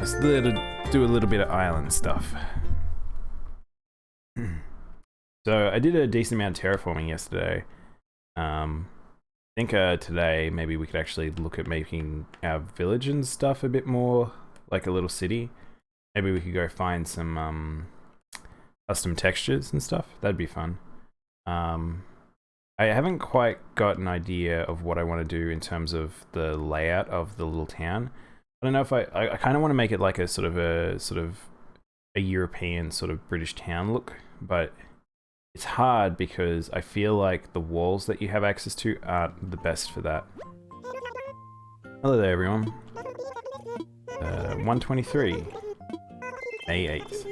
Just there to do a little bit of island stuff. So I did a decent amount of terraforming yesterday. I think today maybe we could actually look at making our village and stuff a bit more like a little city. Maybe we could go find some custom textures and stuff. That'd be fun. I haven't quite got an idea of what I want to do in terms of the layout of the little town. I don't know if I kind of want to make it like a sort of a European sort of British town look, but it's hard because I feel like the walls that you have access to aren't the best for that. Hello there, everyone. 123, May 8th.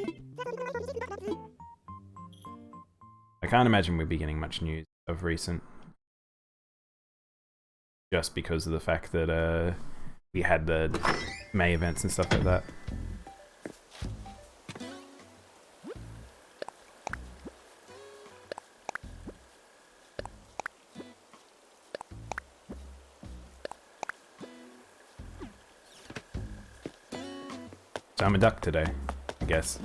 I can't imagine we'd be getting much news of recent, just because of the fact that we had the May events and stuff like that. So I'm a duck today, I guess.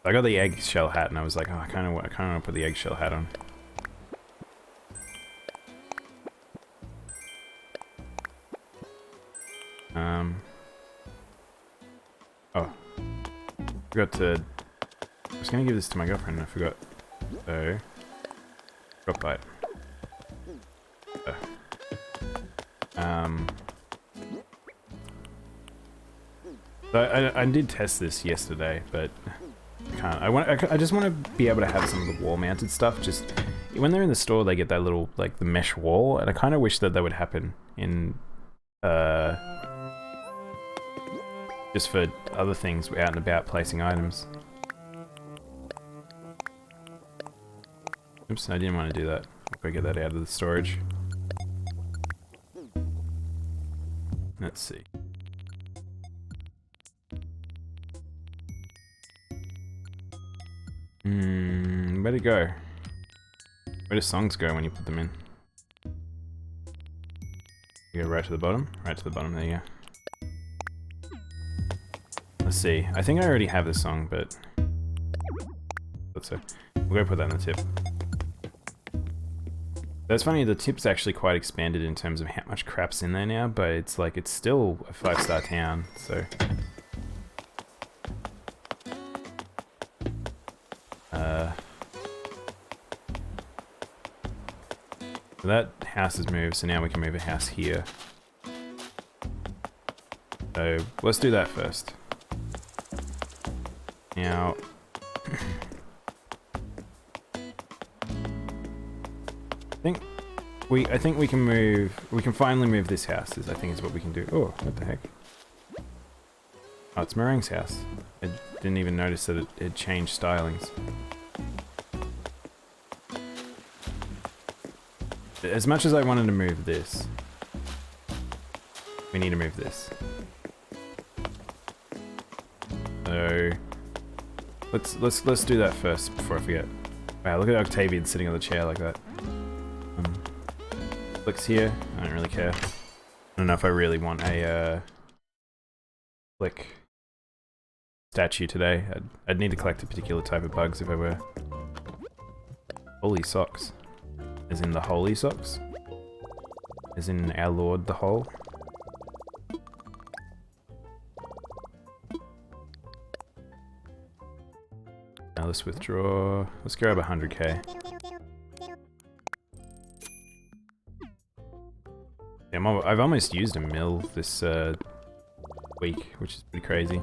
I got the eggshell hat and I was like, oh, I kind of want to put the eggshell hat on. Oh. Forgot to... I was going to give this to my girlfriend and I forgot. So... Drop bite. So I did test this yesterday, but I can't. I just want to be able to have some of the wall-mounted stuff. Just when they're in the store, they get that little like the mesh wall, and I kind of wish that would happen in just for other things out and about placing items. Oops, I didn't want to do that. I'll go get that out of the storage. Let's see. Where'd it go? Where do songs go when you put them in? You go right to the bottom? Right to the bottom, there you go. Let's see. I think I already have this song, but... let's see. We'll go put that in the tip. That's funny, the tip's actually quite expanded in terms of how much crap's in there now, but it's like, it's still a 5-star town, so... So that house has moved, so now we can move a house here. So let's do that first. Now, I think we can move. We can finally move this house. I think is what we can do. Oh, what the heck? Oh, it's Meringue's house. I didn't even notice that it changed stylings. As much as I wanted to move this, we need to move this. So let's do that first before I forget. Wow, look at Octavian sitting on the chair like that. Flick's here. I don't really care. I don't know if I really want a Flick statue today. I'd need to collect a particular type of bugs if I were. Holy socks. As in the holy socks? As in our Lord the Whole? Now let's withdraw. Let's grab 100k. Damn, I've almost used a mill this week, which is pretty crazy.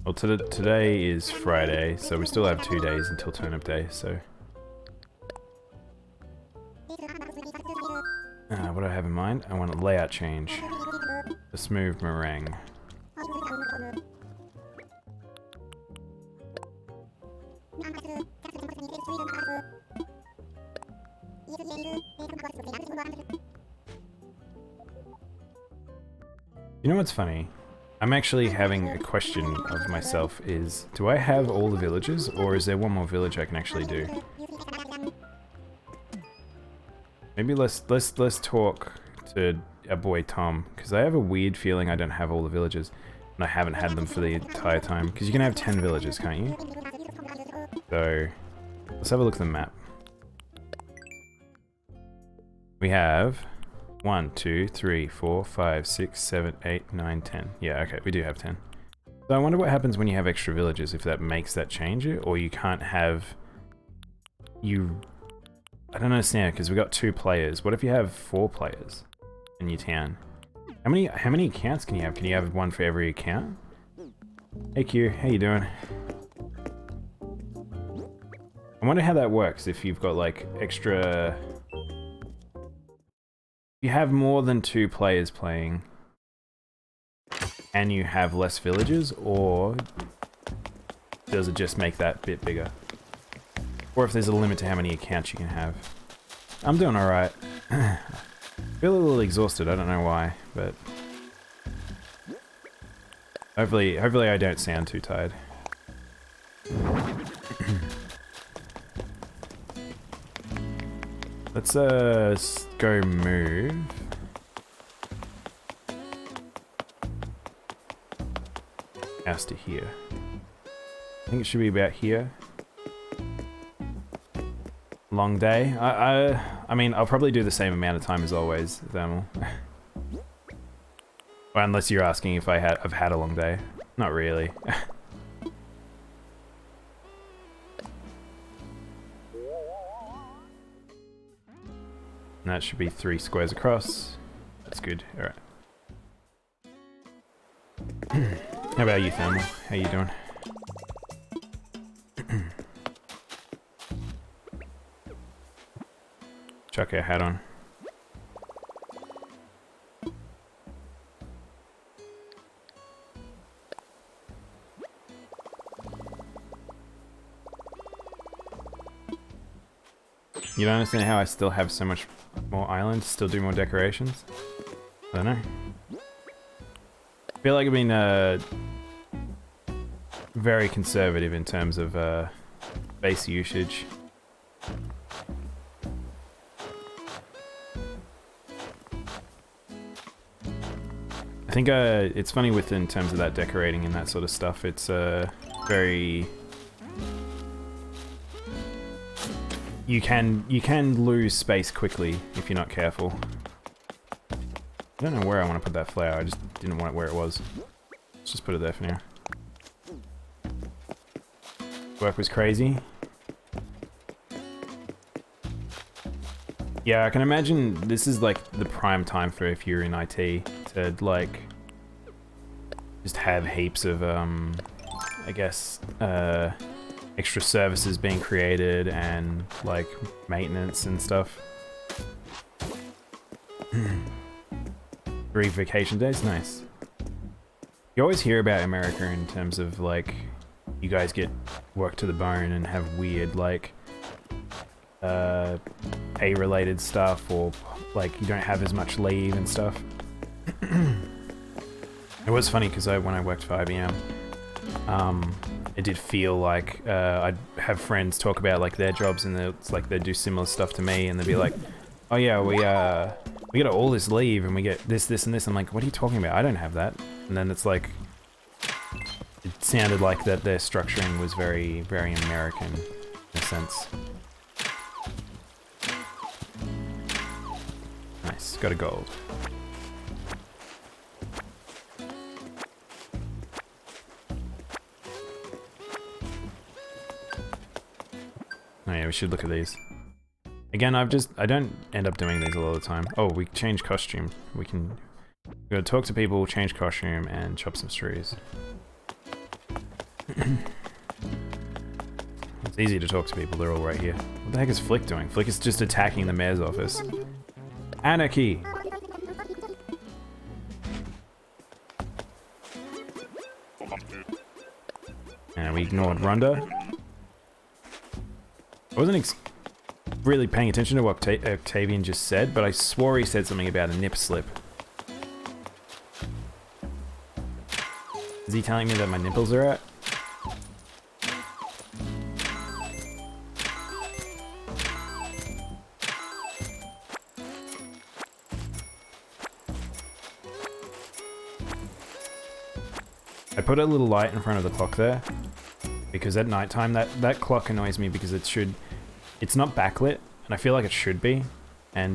Well, today is Friday, so we still have 2 days until turnip day, so... what do I have in mind? I want a layout change. A smooth meringue. You know what's funny? I'm actually having a question of myself is, do I have all the villages, or is there one more village I can actually do? Maybe let's talk to our boy Tom, because I have a weird feeling I don't have all the villagers, and I haven't had them for the entire time. Because you can have 10 villagers, can't you? So let's have a look at the map. We have 1, 2, 3, 4, 5, 6, 7, 8, 9, 10. Yeah, okay, we do have 10. So I wonder what happens when you have extra villagers, if that makes that change it, or you can't have... I don't understand, because we got 2 players. What if you have 4 players in your town? How many accounts can you have? Can you have one for every account? Hey Q, how you doing? I wonder how that works if you've got like extra... You have more than 2 players playing and you have less villagers, or does it just make that bit bigger? Or if there's a limit to how many accounts you can have. I'm doing alright. Feel a little exhausted, I don't know why, but hopefully I don't sound too tired. Let's go move. House to here. I think it should be about here. Long day. I mean, I'll probably do the same amount of time as always, Thermal. Well, unless you're asking if I've had a long day. Not really. And that should be 3 squares across. That's good. Alright. How about you, Thermal? How you doing? Chuck our hat on. You don't understand how I still have so much more islands, still do more decorations? I don't know. I feel like I've been very conservative in terms of base usage. I think it's funny in terms of that decorating and that sort of stuff. It's very... You can lose space quickly if you're not careful. I don't know where I want to put that flower. I just didn't want it where it was. Let's just put it there for now. Work was crazy. Yeah, I can imagine this is like the prime time for if you're in IT to like just have heaps of I guess extra services being created and like maintenance and stuff. 3 vacation days, nice. You always hear about America in terms of like you guys get worked to the bone and have weird like pay related stuff, or like you don't have as much leave and stuff. It was funny because when I worked for IBM, it did feel like I'd have friends talk about like their jobs, and it's like they'd do similar stuff to me, and they'd be like, "Oh yeah, we get all this leave, and we get this, this, and this." I'm like, "What are you talking about? I don't have that." And then it's like, it sounded like that their structuring was very, very American in a sense. Nice, got a gold. Oh yeah, we should look at these. Again, I don't end up doing these a lot of the time. Oh, we change costume. We gotta talk to people, change costume, and chop some trees. It's easy to talk to people, they're all right here. What the heck is Flick doing? Flick is just attacking the mayor's office. Anarchy! And we ignored Rhonda. I wasn't really paying attention to what Octavian just said, but I swore he said something about a nip slip. Is he telling me that my nipples are out? I put a little light in front of the clock there because at nighttime that clock annoys me because it's not backlit and I feel like it should be, and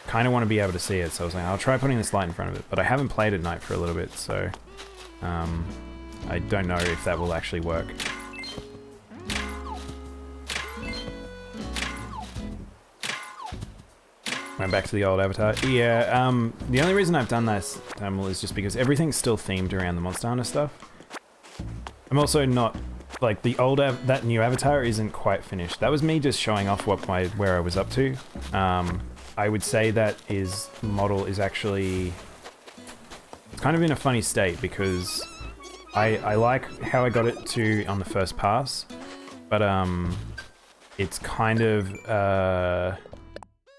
kind of want to be able to see it, so I was like, I'll try putting this light in front of it, but I haven't played at night for a little bit, so I don't know if that will actually work. Went back to the old avatar. Yeah, the only reason I've done this is just because everything's still themed around the Monster Hunter stuff. I'm also not, like, that new avatar isn't quite finished. That was me just showing off where I was up to. I would say that his model is actually, it's kind of in a funny state because I like how I got it to on the first pass, but it's kind of,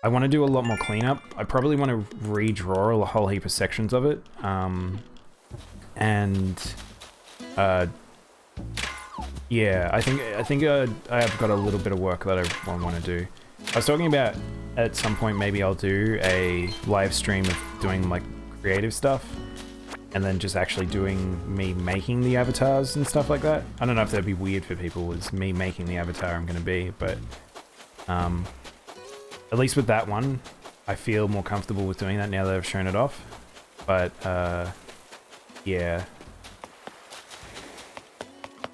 I want to do a lot more cleanup. I probably want to redraw a whole heap of sections of it, yeah, I think I have got a little bit of work that I want to do. I was talking about at some point maybe I'll do a live stream of doing like creative stuff, and then just actually doing me making the avatars and stuff like that. I don't know if that'd be weird for people, as me making the avatar I'm going to be, but at least with that one, I feel more comfortable with doing that now that I've shown it off. But yeah.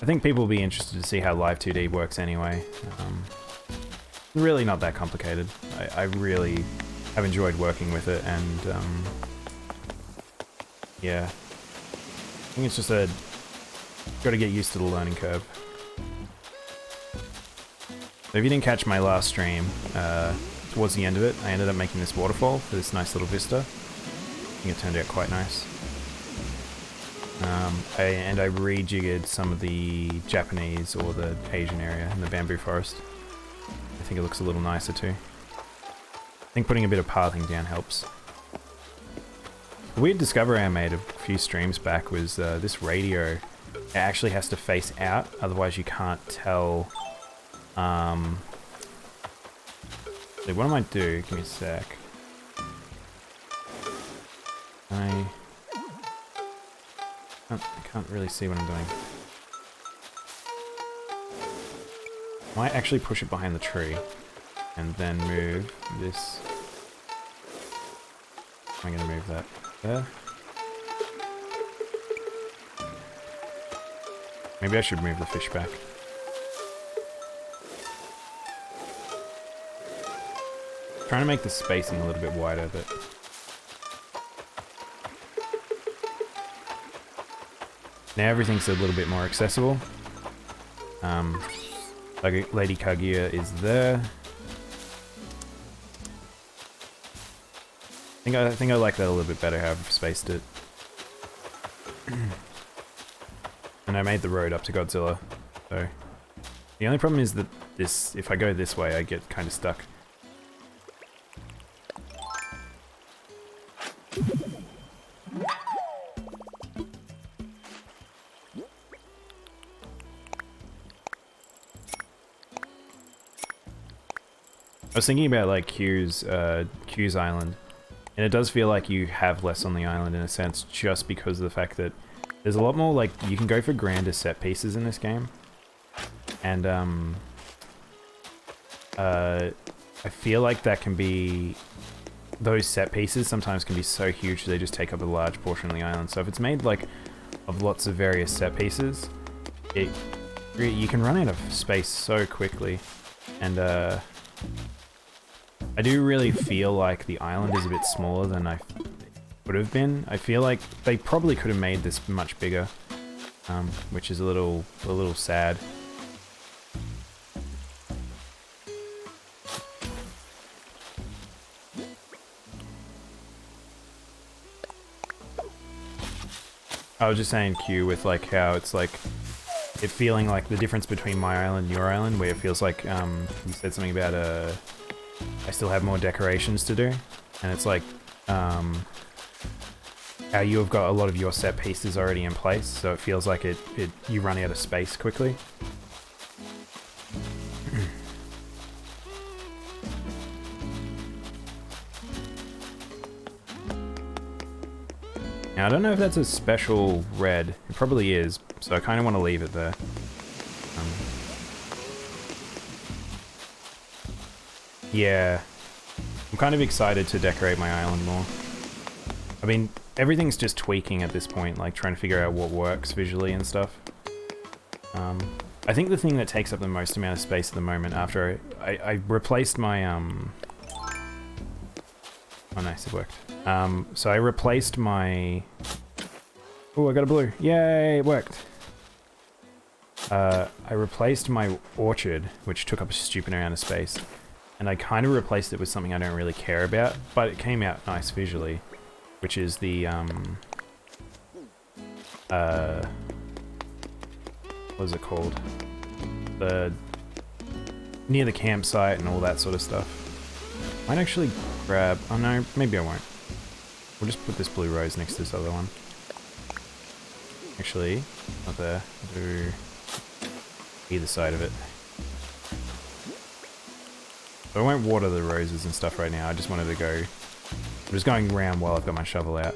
I think people will be interested to see how Live 2D works anyway. Really not that complicated. I really have enjoyed working with it, and yeah. I think it's just got to get used to the learning curve. So if you didn't catch my last stream, towards the end of it, I ended up making this waterfall for this nice little vista. I think it turned out quite nice. And I rejiggered some of the Japanese or the Asian area in the bamboo forest. I think it looks a little nicer too. I think putting a bit of pathing down helps. The weird discovery I made a few streams back was this radio, it actually has to face out, otherwise you can't tell. Like, what am I doing? Give me a sec. I can't really see what I'm doing. I might actually push it behind the tree and then move this. I'm going to move that there. Maybe I should move the fish back. Trying to make the spacing a little bit wider, but now everything's a little bit more accessible. Like Lady Kaguya is there. I think I like that a little bit better how I've spaced it. And I made the road up to Godzilla. So the only problem is that if I go this way, I get kind of stuck. I was thinking about like Q's island, and it does feel like you have less on the island in a sense, just because of the fact that there's a lot more, like, you can go for grander set pieces in this game, and I feel like that can be, those set pieces sometimes can be so huge they just take up a large portion of the island. So if it's made like of lots of various set pieces, you can run out of space so quickly, and I do really feel like the island is a bit smaller than I would have been. I feel like they probably could have made this much bigger, which is a little sad. I was just saying Q with like how it's like it feeling like the difference between my island and your island, where it feels like you said something about I still have more decorations to do, and it's like how you have got a lot of your set pieces already in place, so it feels like you run out of space quickly. Now, I don't know if that's a special red. It probably is, so I kind of want to leave it there. Yeah. I'm kind of excited to decorate my island more. I mean, everything's just tweaking at this point, like trying to figure out what works visually and stuff. I think the thing that takes up the most amount of space at the moment after I replaced my... Oh nice, it worked. So I replaced my... Oh, I got a blue. Yay, it worked. I replaced my orchard, which took up a stupid amount of space. And I kind of replaced it with something I don't really care about, but it came out nice visually, which is the, what is it called? Near the campsite and all that sort of stuff. Might actually grab, oh no, maybe I won't. We'll just put this blue rose next to this other one. Actually, not there, I'll do either side of it. I won't water the roses and stuff right now, I just wanted to go... I'm just going around while I've got my shovel out.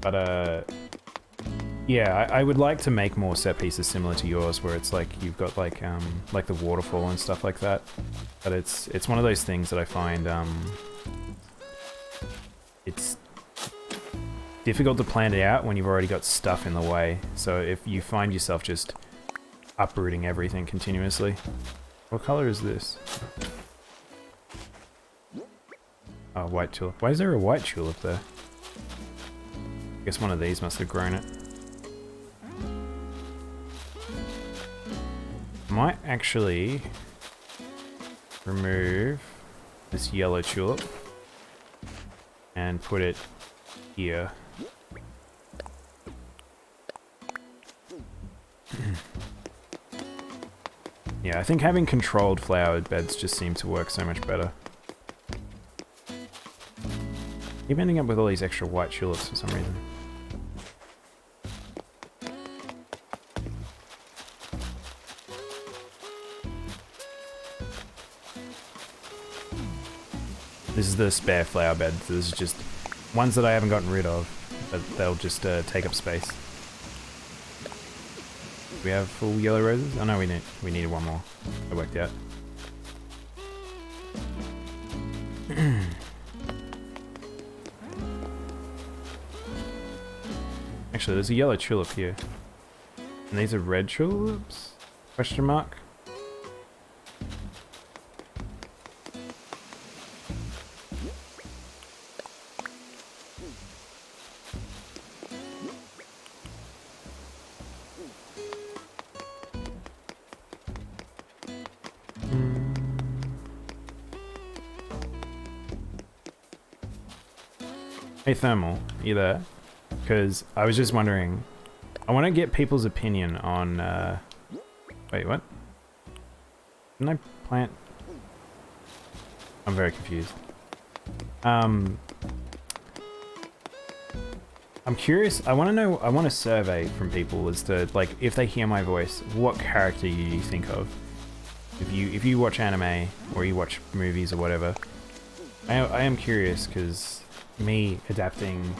But, yeah, I would like to make more set pieces similar to yours, where it's like, you've got like the waterfall and stuff like that. But it's one of those things that I find, it's difficult to plan it out when you've already got stuff in the way. So if you find yourself just uprooting everything continuously. What color is this? Oh, white tulip. Why is there a white tulip there? I guess one of these must have grown it. I might actually remove this yellow tulip and put it here. Yeah, I think having controlled flowered beds just seem to work so much better. Keep ending up with all these extra white tulips for some reason. This is the spare flower bed. This is just ones that I haven't gotten rid of, but they'll just take up space. Do we have full yellow roses? Oh no, we needed one more. It worked out. Actually, there's a yellow tulip here. And these are red tulips? Question mark? Hey Thermal, you there? Because I was just wondering, I want to get people's opinion on, wait, what? Didn't I plant? I'm very confused. I'm curious, I want to know, I want a survey from people as to, like, if they hear my voice, what character you think of? If you watch anime, or you watch movies or whatever, I am curious, because me adapting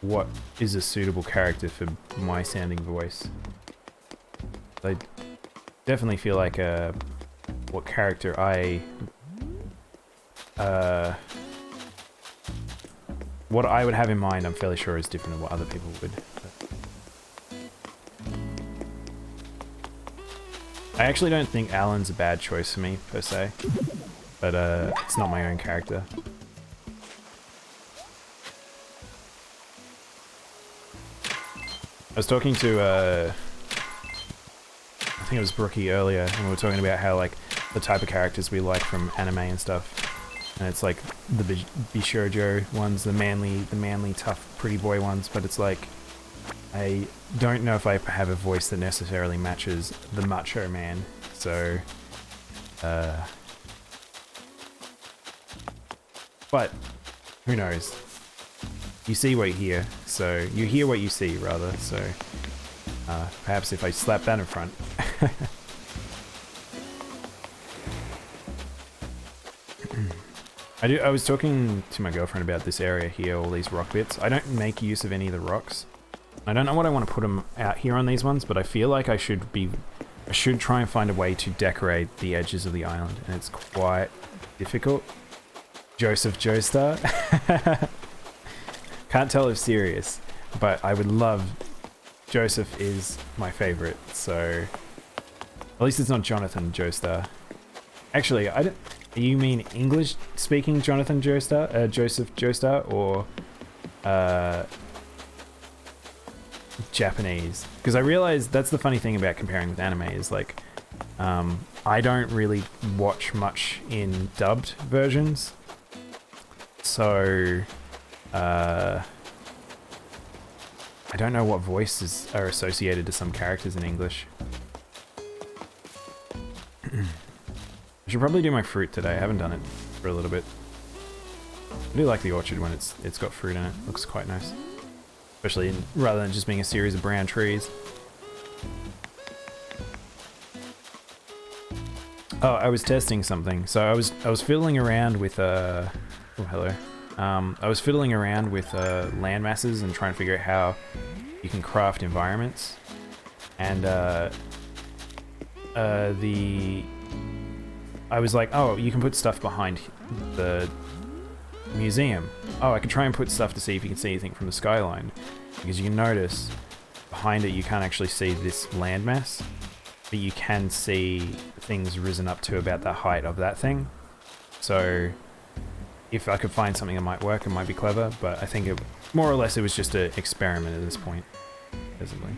what is a suitable character for my sounding voice. I definitely feel like what character what I would have in mind, I'm fairly sure is different than what other people would. I actually don't think Alan's a bad choice for me, per se. But it's not my own character. I was talking to, I think it was Brookie earlier, and we were talking about how, like, the type of characters we like from anime and stuff. And it's like the Bishoujo ones, the manly, tough, pretty boy ones, but it's like, I don't know if I have a voice that necessarily matches the macho man, so, but, who knows? You see what you hear, so you hear what you see, rather, so perhaps if I slap that in front. I was talking to my girlfriend about this area here, all these rock bits. I don't make use of any of the rocks. I don't know what I want to put them out here on these ones, but I feel like I should try and find a way to decorate the edges of the island, and it's quite difficult. Joseph Joestar. Can't tell if serious, but I would love... Joseph is my favorite, so... At least it's not Jonathan Joestar. Actually, I don't... You mean English-speaking Jonathan Joestar? Joseph Joestar, or... Japanese? Because I realized that's the funny thing about comparing with anime is, like... I don't really watch much in dubbed versions. So... I don't know what voices are associated to some characters in English. I should probably do my fruit today. I haven't done it for a little bit. I do like the orchard when it's got fruit in it. Looks quite nice. Especially rather than just being a series of brown trees. Oh, I was testing something. So I was fiddling around with oh hello. I was fiddling around with land masses and trying to figure out how you can craft environments. And I was like, oh, you can put stuff behind the museum. Oh, I could try and put stuff to see if you can see anything from the skyline. Because you can notice behind it you can't actually see this landmass, but you can see things risen up to about the height of that thing. So if I could find something that might work, it might be clever, but I think it, more or less it was just an experiment at this point, basically.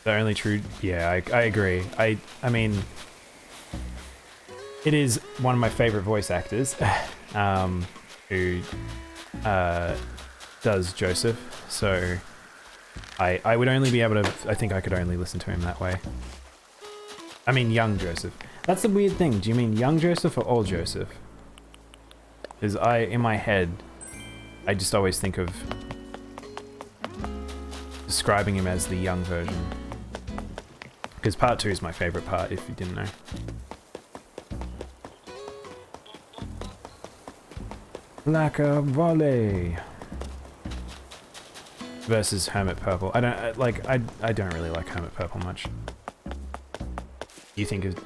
The only true... Yeah, I agree. I mean... It is one of my favorite voice actors who does Joseph, so I would only be able to... I think I could only listen to him that way. I mean, young Joseph. That's the weird thing. Do you mean young Joseph or old Joseph? Because in my head, I just always think of describing him as the young version. Because part 2 is my favorite part, if you didn't know. Like a volley versus Hermit Purple. I don't really like Hermit Purple much. You think of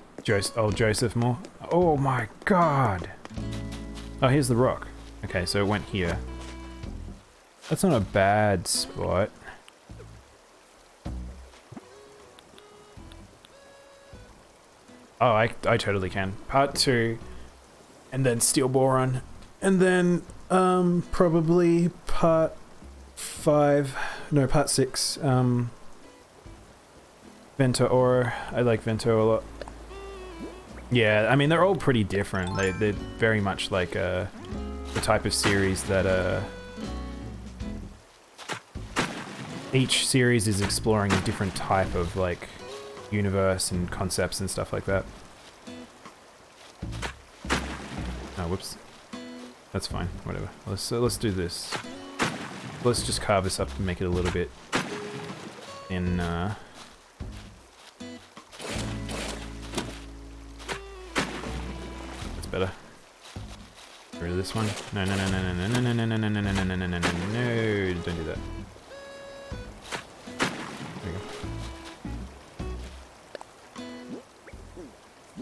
old Joseph more? Oh my god! Oh, here's the rock. Okay, so it went here. That's not a bad spot. Oh, I totally can. Part 2, and then Steel Boron, and then probably part 5. No, part 6. Vento Aura. I like Vento a lot. Yeah, I mean they're all pretty different. They're very much like the type of series that each series is exploring a different type of like universe and concepts and stuff like that. Oh, whoops. That's fine. Whatever. Let's do this. Let's just carve this up and make it a little bit in. That's better. Get rid of this one. No, no, no, no, no, no, no, no, no, no, no, no, no, no, no, no, no! Don't do that. There we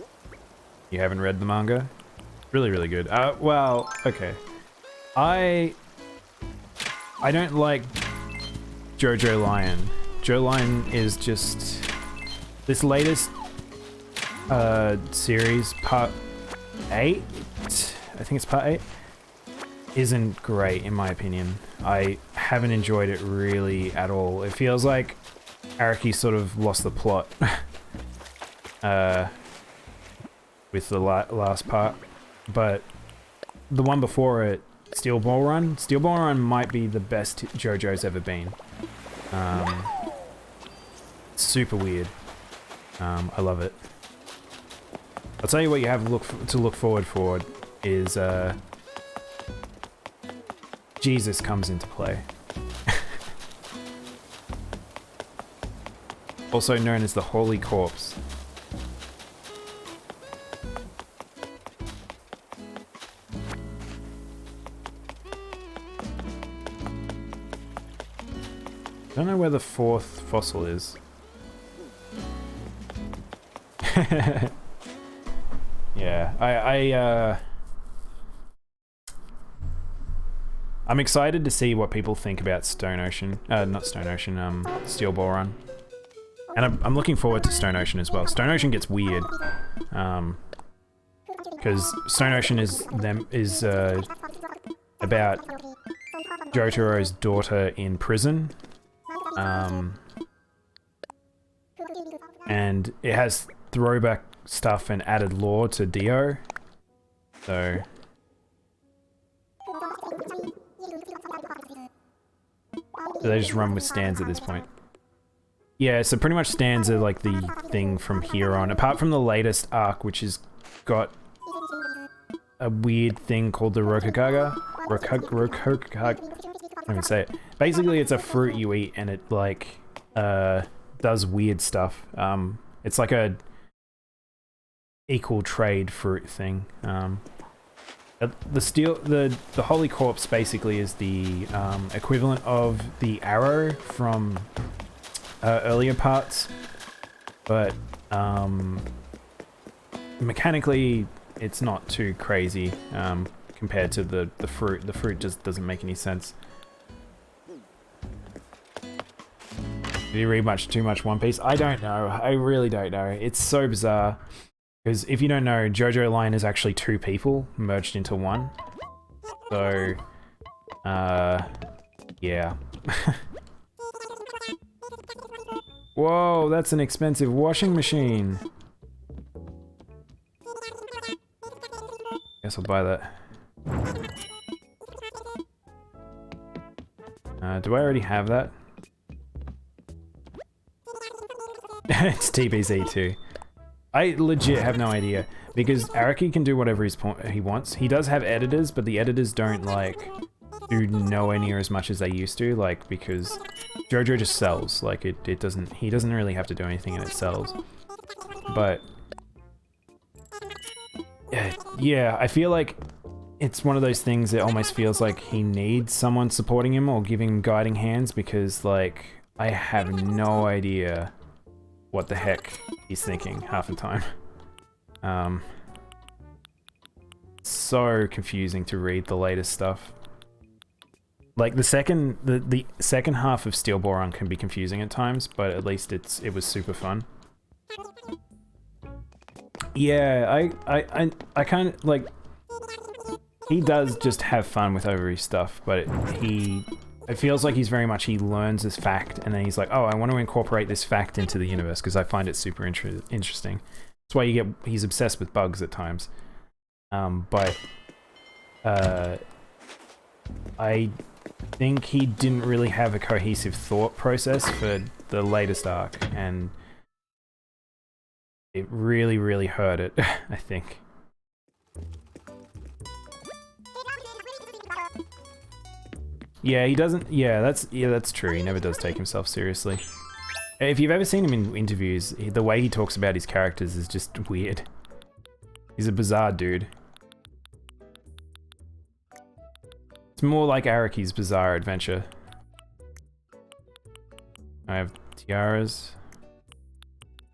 go. You haven't read the manga? Really, really good. Well, okay. I don't like JoJo Lion. Joe Lion is just... This latest series, part 8? I think it's part 8? Isn't great, in my opinion. I haven't enjoyed it really at all. It feels like Araki sort of lost the plot with the last part. But the one before it, Steel Ball Run might be the best JoJo's ever been. Super weird. I love it. I'll tell you what you have to look forward for is Jesus comes into play. Also known as the Holy Corpse. don't know where the 4th fossil is. Yeah, I'm excited to see what people think about Stone Ocean. Not Stone Ocean, Steel Boron. And I'm looking forward to Stone Ocean as well. Stone Ocean gets weird. Because Stone Ocean is about Jotaro's daughter in prison. And it has throwback stuff and added lore to Dio. So they just run with stands at this point. Yeah, so pretty much stands are like the thing from here on. Apart from the latest arc, which has got a weird thing called the Rokugaga. I can't even say it. Basically, it's a fruit you eat and it like does weird stuff. It's like a equal trade fruit thing. The Holy Corpse basically is the equivalent of the arrow from earlier parts, but mechanically it's not too crazy compared to the fruit. The fruit just doesn't make any sense. Did you read too much One Piece? I don't know. I really don't know. It's so bizarre. Because if you don't know, JoJo Line is actually 2 people merged into one. So, yeah. Whoa, that's an expensive washing machine. Guess I'll buy that. Do I already have that? It's TBC too. I legit have no idea, because Araki can do whatever he wants. He does have editors, but the editors don't, like, do nowhere near as much as they used to, like, because JoJo just sells. Like, he doesn't really have to do anything and it sells. But, yeah, I feel like it's one of those things that almost feels like he needs someone supporting him or giving him guiding hands, because, like, I have no idea what the heck he's thinking half the time. So confusing to read the latest stuff. Like the second half of Steel Boron can be confusing at times, but at least it was super fun. Yeah, I kind of like, he does just have fun with over his stuff, but it feels like he's very much, he learns this fact and then he's like, oh, I want to incorporate this fact into the universe because I find it super interesting. That's why he's obsessed with bugs at times. But I think he didn't really have a cohesive thought process for the latest arc, and it really, really hurt it, I think. Yeah, he doesn't. Yeah, that's true. He never does take himself seriously. If you've ever seen him in interviews, the way he talks about his characters is just weird. He's a bizarre dude. It's more like Araki's Bizarre Adventure. I have tiaras.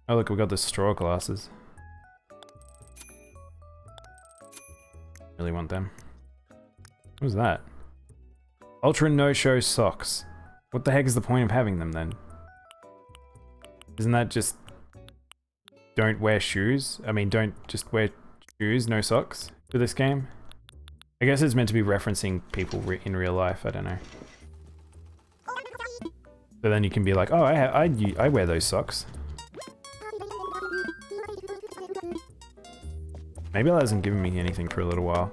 Oh look, we got the straw glasses. Really want them. What was that? Ultra no-show socks. What the heck is the point of having them then? Isn't that just... don't wear shoes? I mean, don't just wear shoes, no socks for this game? I guess it's meant to be referencing people in real life, I don't know. So then you can be like, oh, I wear those socks. Maybe that hasn't given me anything for a little while.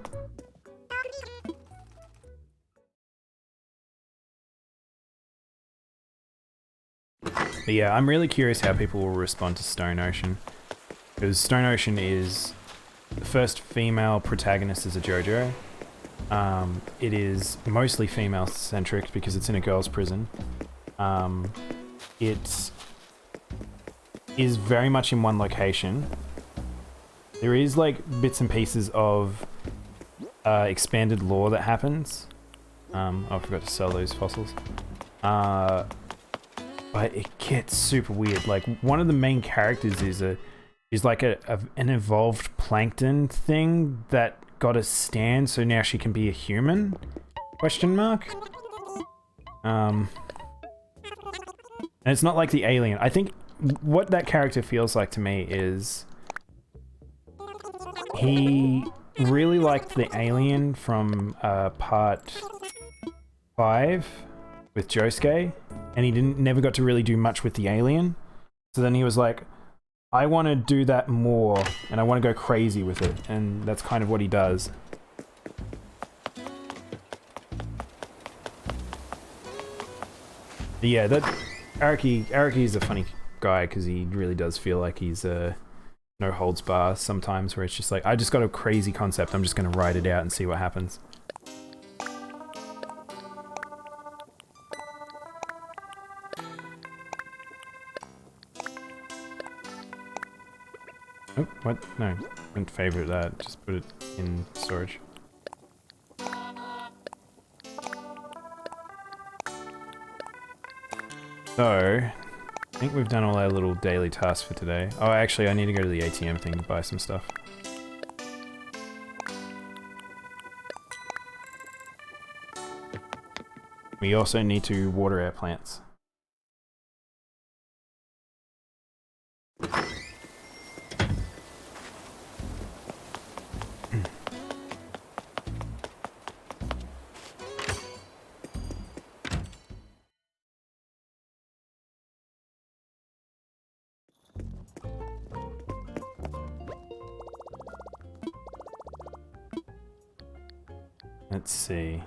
But yeah, I'm really curious how people will respond to Stone Ocean. Because Stone Ocean is the first female protagonist as a JoJo. It is mostly female-centric because it's in a girls' prison. It is very much in one location. There is like bits and pieces of expanded lore that happens. Oh, I forgot to sell those fossils. but it gets super weird. Like, one of the main characters is like an evolved plankton thing that got a stand, so now she can be a human? Question mark? And it's not like the alien. I think what that character feels like to me is he really liked the alien from part 5 with Josuke, and he never got to really do much with the alien. So then he was like, I want to do that more, and I want to go crazy with it, and that's kind of what he does. But yeah, that Araki is a funny guy because he really does feel like he's no holds bar sometimes, where it's just like, I just got a crazy concept, I'm just going to write it out and see what happens. Oh, what? No, don't favorite that, just put it in storage. So, I think we've done all our little daily tasks for today. Oh, actually, I need to go to the ATM thing to buy some stuff. We also need to water our plants. Let's see.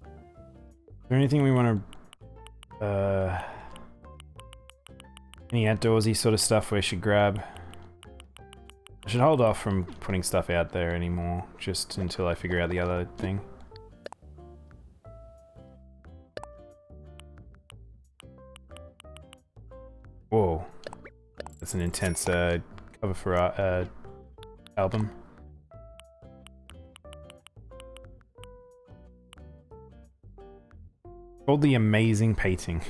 Is there anything we want to... any outdoorsy sort of stuff we should grab? I should hold off from putting stuff out there anymore, just until I figure out the other thing. Whoa. That's an intense cover for our album. Called The Amazing Painting.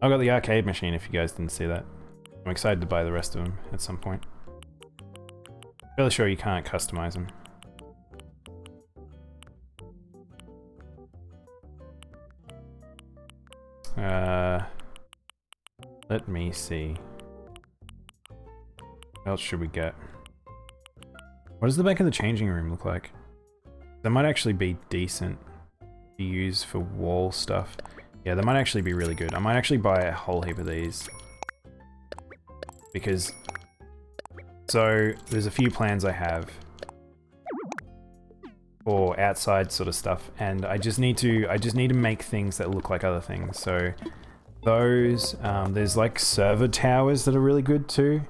I got the arcade machine if you guys didn't see that. I'm excited to buy the rest of them at some point. Fairly sure you can't customize them. Let me see. What else should we get? What does the back of the changing room look like? That might actually be decent to use for wall stuff. Yeah, that might actually be really good. I might actually buy a whole heap of these. Because... So, there's a few plans I have for outside sort of stuff, and I just need to make things that look like other things. So, those, there's like server towers that are really good too.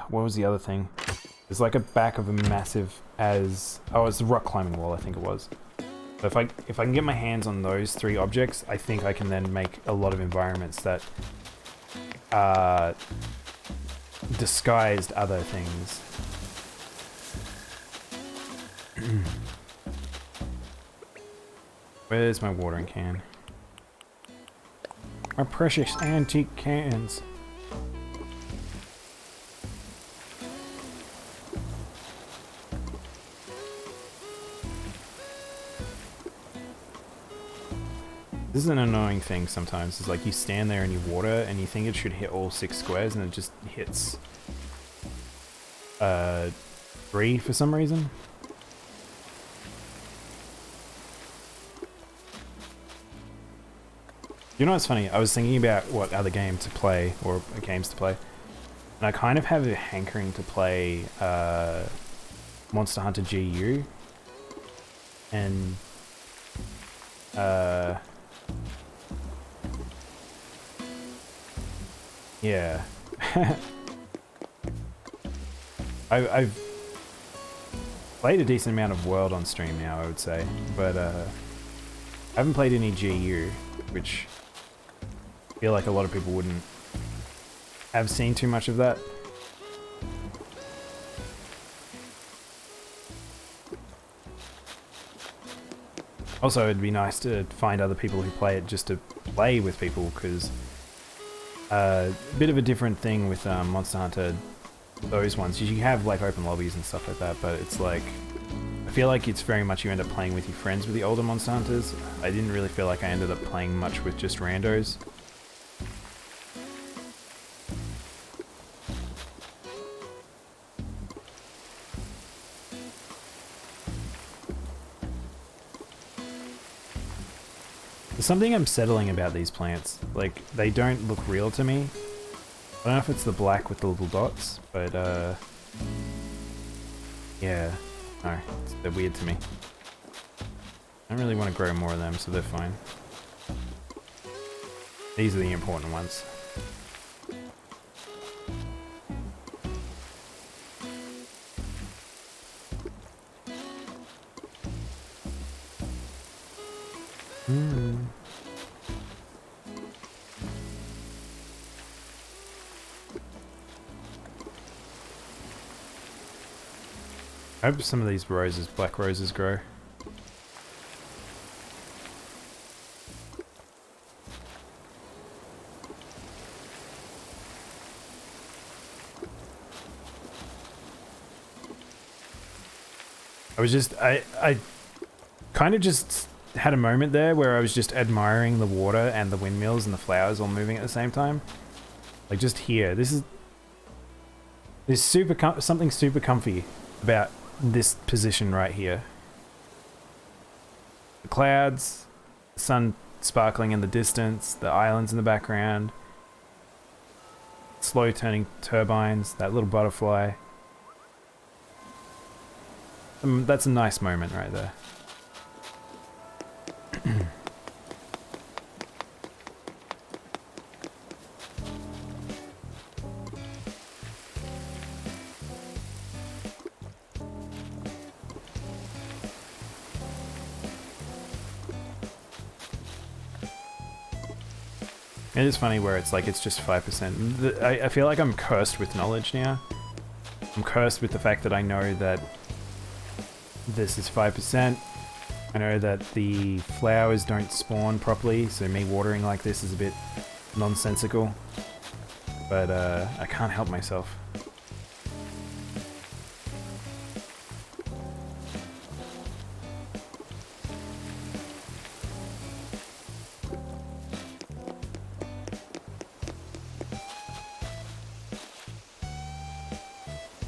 What was the other thing? There's like a back of a massive it's the rock climbing wall, I think it was. So if I can get my hands on those 3 objects, I think I can then make a lot of environments that disguised other things. Where's my watering can? My precious antique cans. This is an annoying thing sometimes. It's like you stand there and you water and you think it should hit all 6 squares and it just hits 3 for some reason. You know what's funny? I was thinking about what other game to play, or games to play, and I kind of have a hankering to play Monster Hunter GU, and yeah. I've played a decent amount of World on stream now, I would say, but I haven't played any GU, which I feel like a lot of people wouldn't have seen too much of that. Also, it'd be nice to find other people who play it just to play with people, because a bit of a different thing with Monster Hunter, those ones. You have like open lobbies and stuff like that, but it's like, I feel like it's very much you end up playing with your friends with the older Monster Hunters. I didn't really feel like I ended up playing much with just randos. There's something unsettling about these plants. Like, they don't look real to me. I don't know if it's the black with the little dots, but yeah. No, they're weird to me. I don't really want to grow more of them, so they're fine. These are the important ones. I hope some of these roses, black roses, grow. I kind of just had a moment there where I was just admiring the water and the windmills and the flowers all moving at the same time. Like, just here. There's something super comfy about this position right here. The clouds, the sun sparkling in the distance, the islands in the background, slow turning turbines, that little butterfly. That's a nice moment right there. It is funny where it's like, it's just 5%. I feel like I'm cursed with knowledge now. I'm cursed with the fact that I know that this is 5%. I know that the flowers don't spawn properly, so me watering like this is a bit nonsensical. But I can't help myself.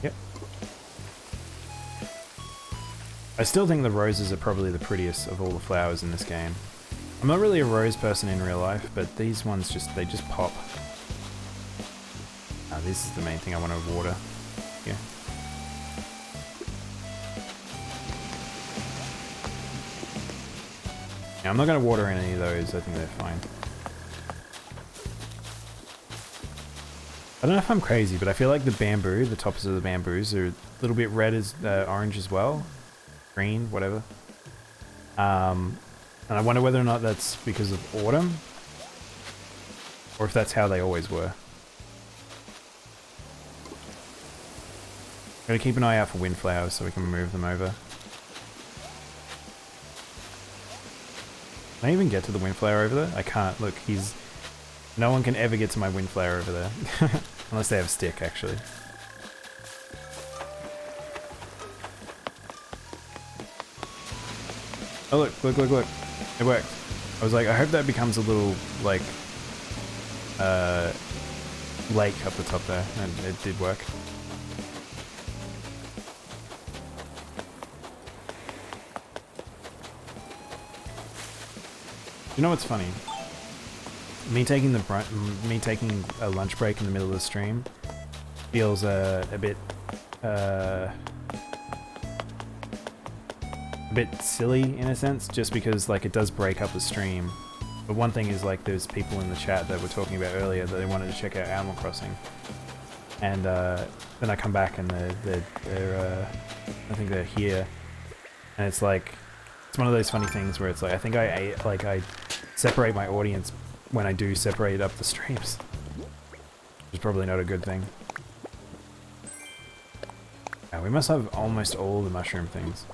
Yep. I still think the roses are probably the prettiest of all the flowers in this game. I'm not really a rose person in real life, but these ones they just pop. This is the main thing I want to water. Yeah. Yeah, I'm not going to water any of those, I think they're fine. I don't know if I'm crazy, but I feel like the bamboo, the tops of the bamboos are a little bit red as orange as well. Green, whatever. And I wonder whether or not that's because of autumn, or if that's how they always were. Gotta keep an eye out for windflowers so we can move them over. Can I even get to the windflower over there? I can't. Look, no one can ever get to my windflower over there. Unless they have a stick, actually. Oh look, look, look, look. It worked. I was like, I hope that becomes a little, like, lake up the top there. And it did work. You know what's funny? Me taking a lunch break in the middle of the stream feels a bit silly in a sense, just because like it does break up the stream. But one thing is, like, there's people in the chat that were talking about earlier that they wanted to check out Animal Crossing, and then I come back and they're I think they're here, and it's like, it's one of those funny things where it's like, I think I separate my audience when I do separate up the streams, which is probably not a good thing. Yeah, we must have almost all the mushroom things.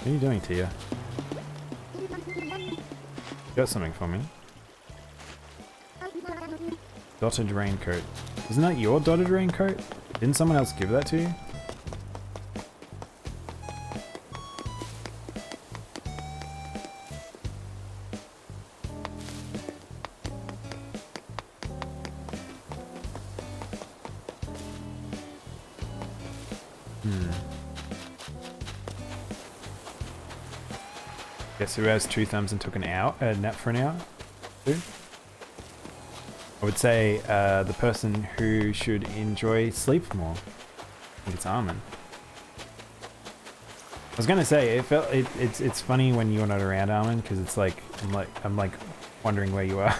What are you doing, Tia? Got something for me. Dotted raincoat. Isn't that your dotted raincoat? Didn't someone else give that to you? Guess who has two thumbs and took a nap for an hour? Who? I would say the person who should enjoy sleep more. I think it's Armin. I was gonna say it's funny when you're not around, Armin, because it's like I'm like wondering where you are.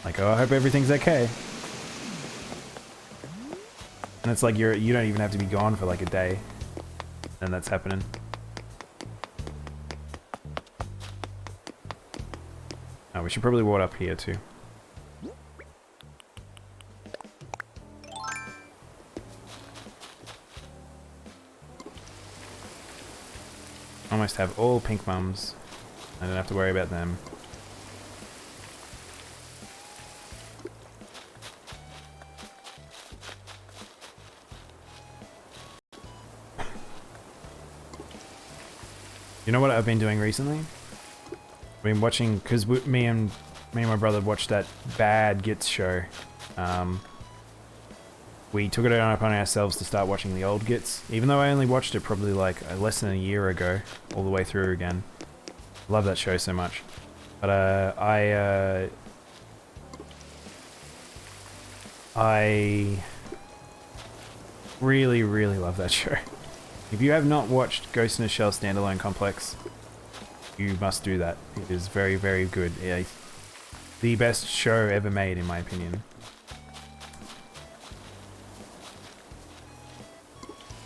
Like, oh, I hope everything's okay. And it's like you don't even have to be gone for like a day, and that's happening. Oh, we should probably ward up here too. Almost have all pink mums. I don't have to worry about them. You know what I've been doing recently? I've been watching, because me and my brother watched that Bad Gits show. We took it upon ourselves to start watching the old Gits, even though I only watched it probably like less than a year ago, all the way through again. Love that show so much. But I really, really love that show. If you have not watched Ghost in a Shell Standalone Complex, you must do that. It is very, very good. The best show ever made, in my opinion.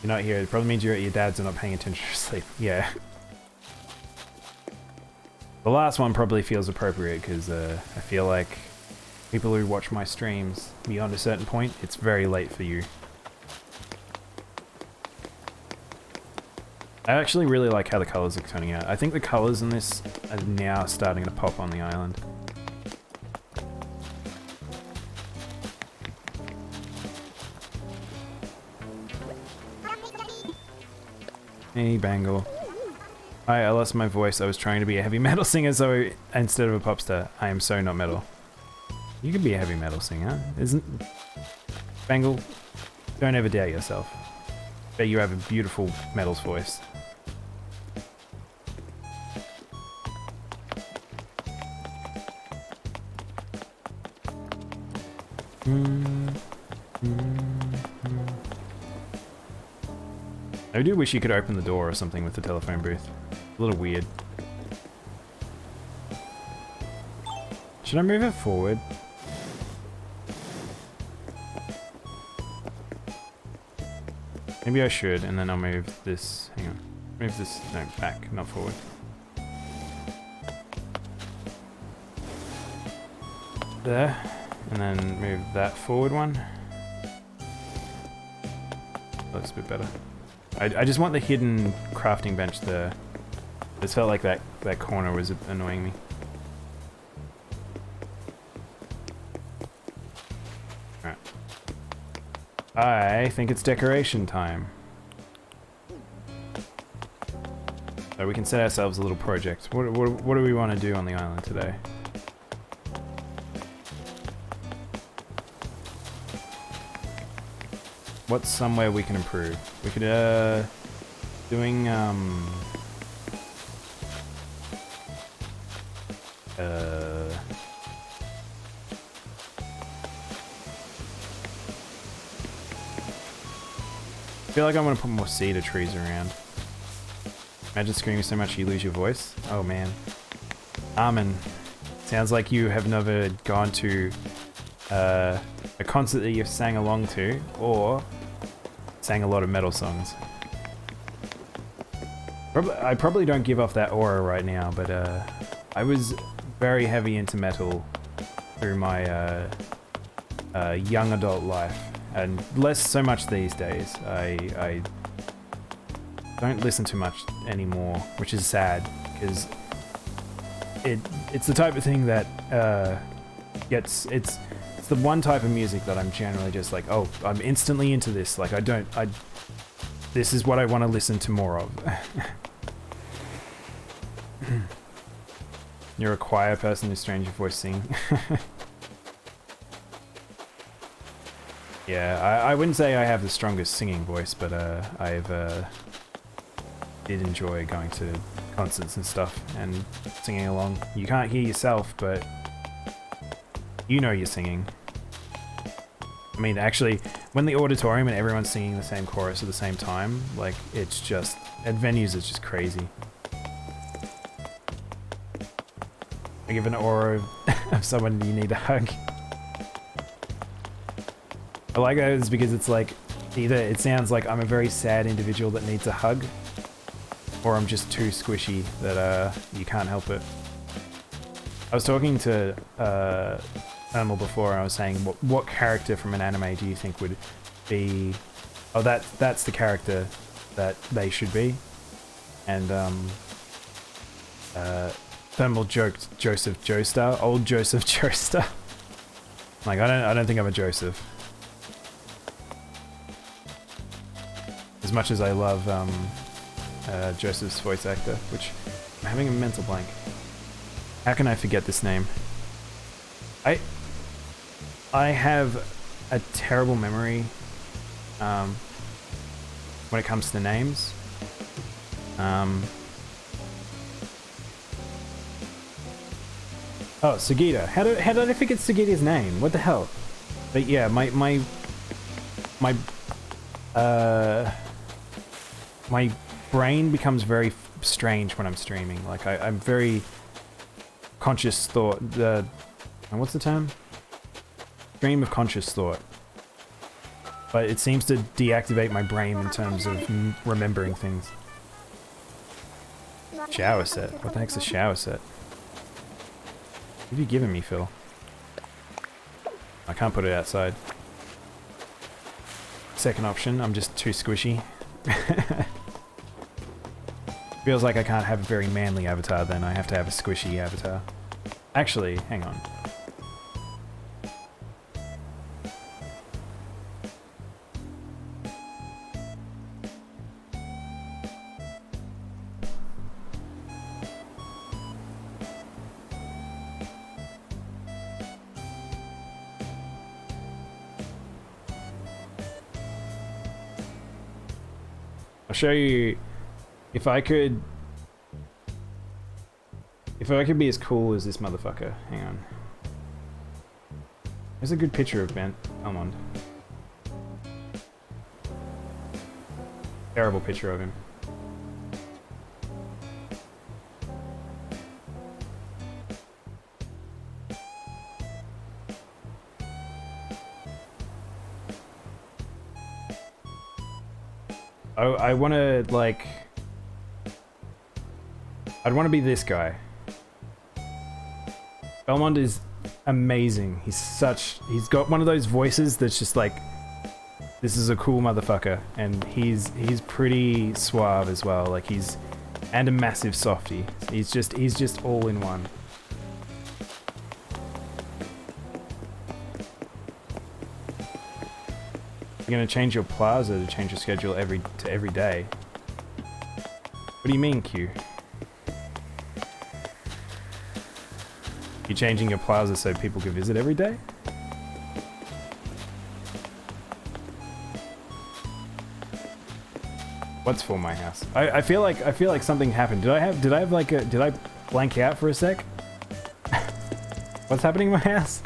You're not here. It probably means your dads are not paying attention to sleep. Yeah. The last one probably feels appropriate because I feel like people who watch my streams beyond a certain point, it's very late for you. I actually really like how the colors are turning out. I think the colors in this are now starting to pop on the island. Hey, Bangle. Hi, I lost my voice. I was trying to be a heavy metal singer, so instead of a pop star, I am so not metal. You can be a heavy metal singer, isn't... Bangle, don't ever doubt yourself. Bet you have a beautiful metals voice. I do wish you could open the door or something with the telephone booth. A little weird. Should I move it forward? Maybe I should, and then I'll move this. Hang on. Move this. No, back, not forward. There. And then move that forward one. Looks a bit better. I just want the hidden crafting bench there. I just felt like that corner was annoying me. Alright. I think it's decoration time. So we can set ourselves a little project. What do we want to do on the island today? What's somewhere we can improve? We could, doing, I feel like I want to put more cedar trees around. Imagine screaming so much you lose your voice. Oh man. Armin, sounds like you have never gone to, a concert that you've sang along to, or sang a lot of metal songs. I probably don't give off that aura right now, but I was very heavy into metal through my young adult life, and less so much these days. I don't listen to much anymore, which is sad because it's the type of thing that it's the one type of music that I'm generally just like, oh, I'm instantly into this. Like this is what I want to listen to more of. You're a choir person who strains your voice singing. Yeah, I wouldn't say I have the strongest singing voice, but did enjoy going to concerts and stuff and singing along. You can't hear yourself, but you know you're singing. I mean, actually, when the auditorium and everyone's singing the same chorus at the same time, like, it's just, at venues it's just crazy. I give an aura of someone you need to hug. I like that is because it's like, either it sounds like I'm a very sad individual that needs a hug, or I'm just too squishy that you can't help it. I was talking to Animal before, and I was saying, what character from an anime do you think would be... Oh, that's the character that they should be. And Thermal joked Joseph Joestar, old Joseph Joestar. Like, I don't think I'm a Joseph. As much as I love Joseph's voice actor, which I'm having a mental blank. How can I forget this name? I have a terrible memory when it comes to names. Oh, Sugita. How did I forget Sugita's name? What the hell? But yeah, my brain becomes very strange when I'm streaming. Like I'm very conscious thought. And what's the term? Stream of conscious thought. But it seems to deactivate my brain in terms of remembering things. Shower set. What the heck's a shower set? What have you given me, Phil? I can't put it outside. Second option, I'm just too squishy. Feels like I can't have a very manly avatar then, I have to have a squishy avatar. Actually, hang on. I'll show you if I could be as cool as this motherfucker. Hang on. There's a good picture of Ben Elmond. Terrible picture of him. I want to, like... I'd want to be this guy. Belmont is amazing. He's got one of those voices that's just like, this is a cool motherfucker. And he's pretty suave as well. Like and a massive softie. He's just all in one. You're gonna change your plaza to change your schedule every day. What do you mean, Q? You're changing your plaza so people can visit every day? What's for my house? I feel like something happened. Did I blank out for a sec? What's happening in my house?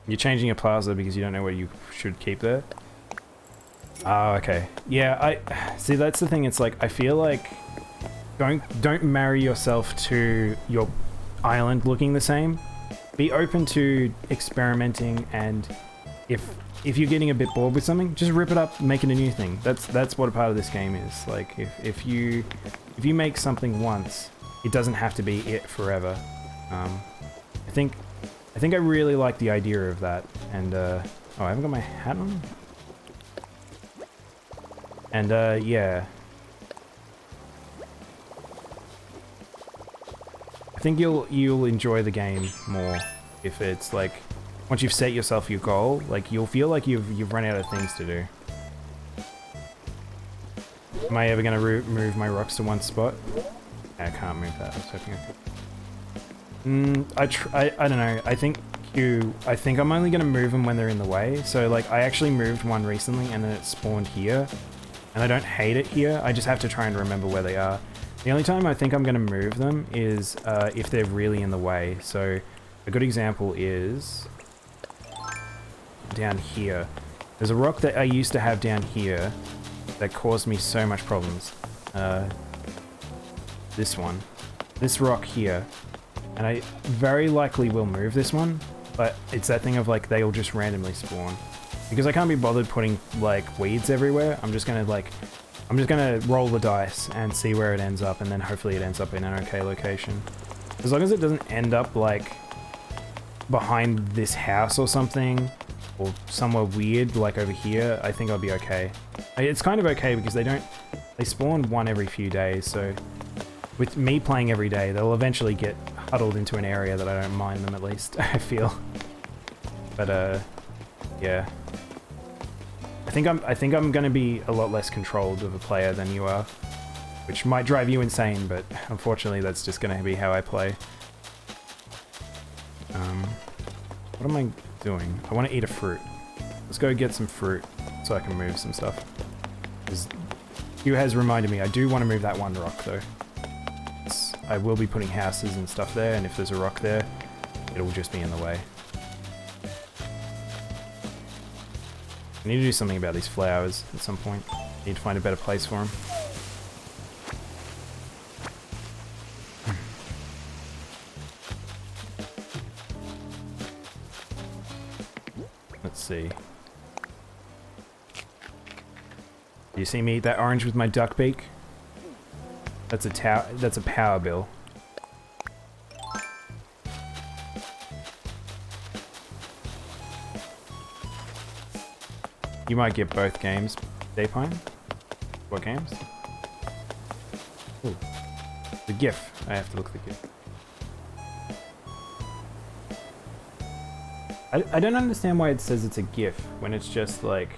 You're changing your plaza because you don't know what you should keep there? Oh, okay. Yeah, I see, that's the thing. It's like, I feel like don't marry yourself to your island looking the same. Be open to experimenting, and if if you're getting a bit bored with something, just rip it up, make it a new thing. That's what a part of this game is. Like if you make something once, it doesn't have to be it forever. I think I really like the idea of that. And oh, I haven't got my hat on. And yeah, I think you'll enjoy the game more if it's like once you've set yourself your goal. Like you'll feel like you've run out of things to do. Am I ever gonna move my rocks to one spot? I can't move that. I was hoping I could. I don't know. I think I'm only gonna move them when they're in the way. So like I actually moved one recently and then it spawned here. And I don't hate it here, I just have to try and remember where they are. The only time I think I'm going to move them is if they're really in the way. So a good example is down here. There's a rock that I used to have down here that caused me so much problems. This one. This rock here. And I very likely will move this one, but it's that thing of like they'll just randomly spawn. Because I can't be bothered putting like weeds everywhere, I'm just gonna roll the dice and see where it ends up, and then hopefully it ends up in an okay location. As long as it doesn't end up like behind this house or something, or somewhere weird like over here, I think I'll be okay. It's kind of okay because they spawn one every few days, so with me playing every day, they'll eventually get huddled into an area that I don't mind them at least, I feel. But yeah. I think I'm gonna be a lot less controlled of a player than you are, which might drive you insane, but unfortunately that's just gonna be how I play. What am I doing? I want to eat a fruit. Let's go get some fruit so I can move some stuff. Because you has reminded me I do want to move that one rock though. I will be putting houses and stuff there, and if there's a rock there, it'll just be in the way. I need to do something about these flowers at some point. I need to find a better place for them. Let's see. Do you see me eat that orange with my duck beak? That's a power bill. You might get both games, Daypine. What games? Ooh. The GIF. I have to look at the GIF. I don't understand why it says it's a GIF when it's just like,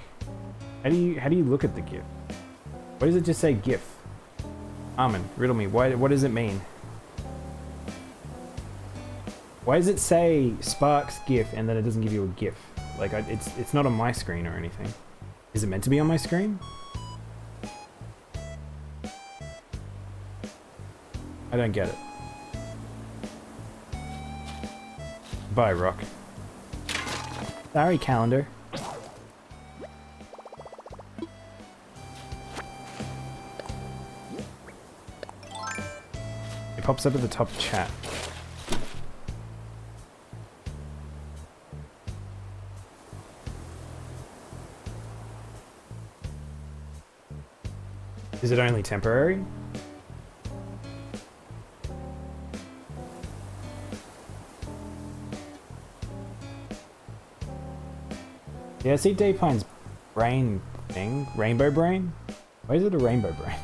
how do you look at the GIF? Why does it just say GIF? Armin, riddle me. What does it mean? Why does it say Sparks GIF and then it doesn't give you a GIF? Like it's not on my screen or anything. Is it meant to be on my screen? I don't get it. Bye, Rock. Sorry, calendar. It pops up at the top of chat. Is it only temporary? Yeah, I see Daypine's brain thing. Rainbow brain? Why is it a rainbow brain?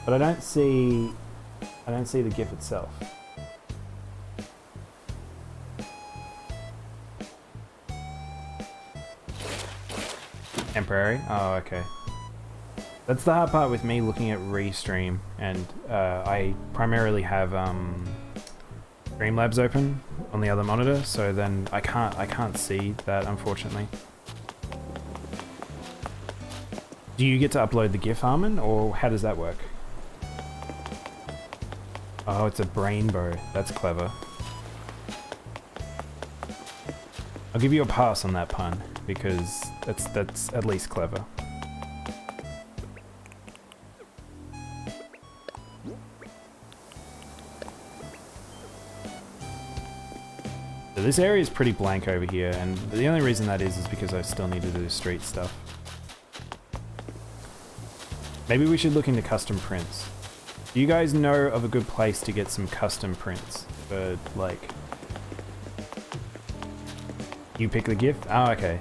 But I don't see the GIF itself. Temporary? Oh, okay. That's the hard part with me looking at Restream, and I primarily have Streamlabs open on the other monitor, so then I can't see that, unfortunately. Do you get to upload the GIF, Armin, or how does that work? Oh, it's a brainbow. That's clever. I'll give you a pass on that pun, because that's at least clever. So this area is pretty blank over here, and the only reason that is because I still need to do street stuff. Maybe we should look into custom prints. Do you guys know of a good place to get some custom prints for, like... You pick the gift? Oh, okay.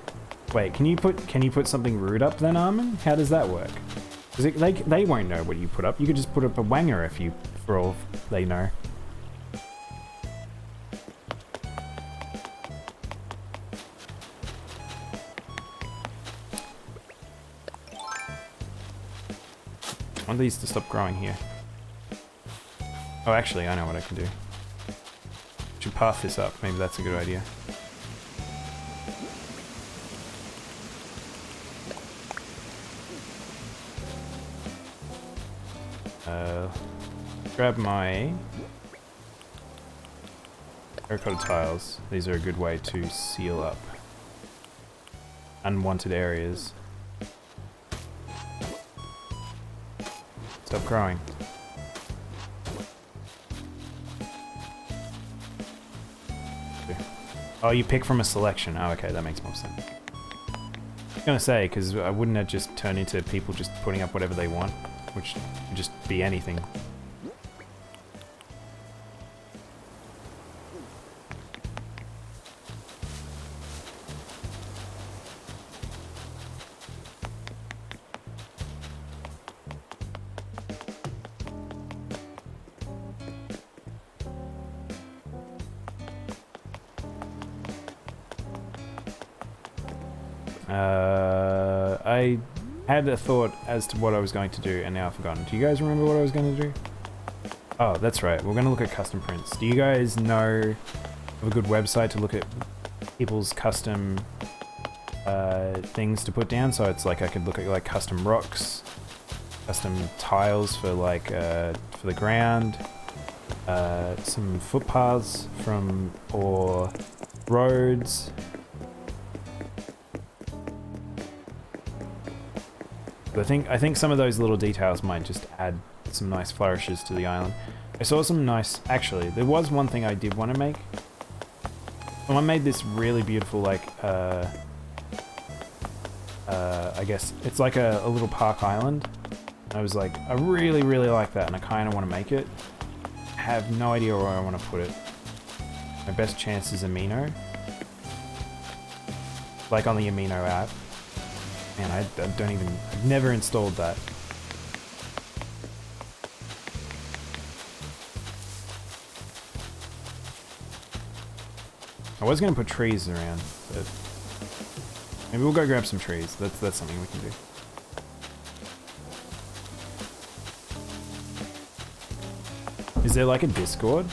Wait, can you put something rude up then, Armin? How does that work? Because they won't know what you put up. You could just put up a wanger if you, for all they know. I want these to stop growing here. Oh, actually, I know what I can do. Should path this up. Maybe that's a good idea. Grab my terracotta tiles. These are a good way to seal up unwanted areas. Stop growing. Oh, you pick from a selection. Oh, okay, that makes more sense. I was gonna say, because I wouldn't have just turned into people just putting up whatever they want, which could just be anything. I had a thought as to what I was going to do, and now I've forgotten. Do you guys remember what I was going to do? Oh, that's right. We're going to look at custom prints. Do you guys know of a good website to look at people's custom things to put down? So it's like I could look at like custom rocks, custom tiles for like for the ground, some footpaths or roads. I think some of those little details might just add some nice flourishes to the island. I saw some nice... Actually, there was one thing I did want to make. Someone made this really beautiful, like, I guess, it's like a little park island. I was like, I really, really like that, and I kind of want to make it. I have no idea where I want to put it. My best chance is Amino. Like on the Amino app. Man, I don't even... I've never installed that. I was going to put trees around, but... Maybe we'll go grab some trees. That's something we can do. Is there like a Discord?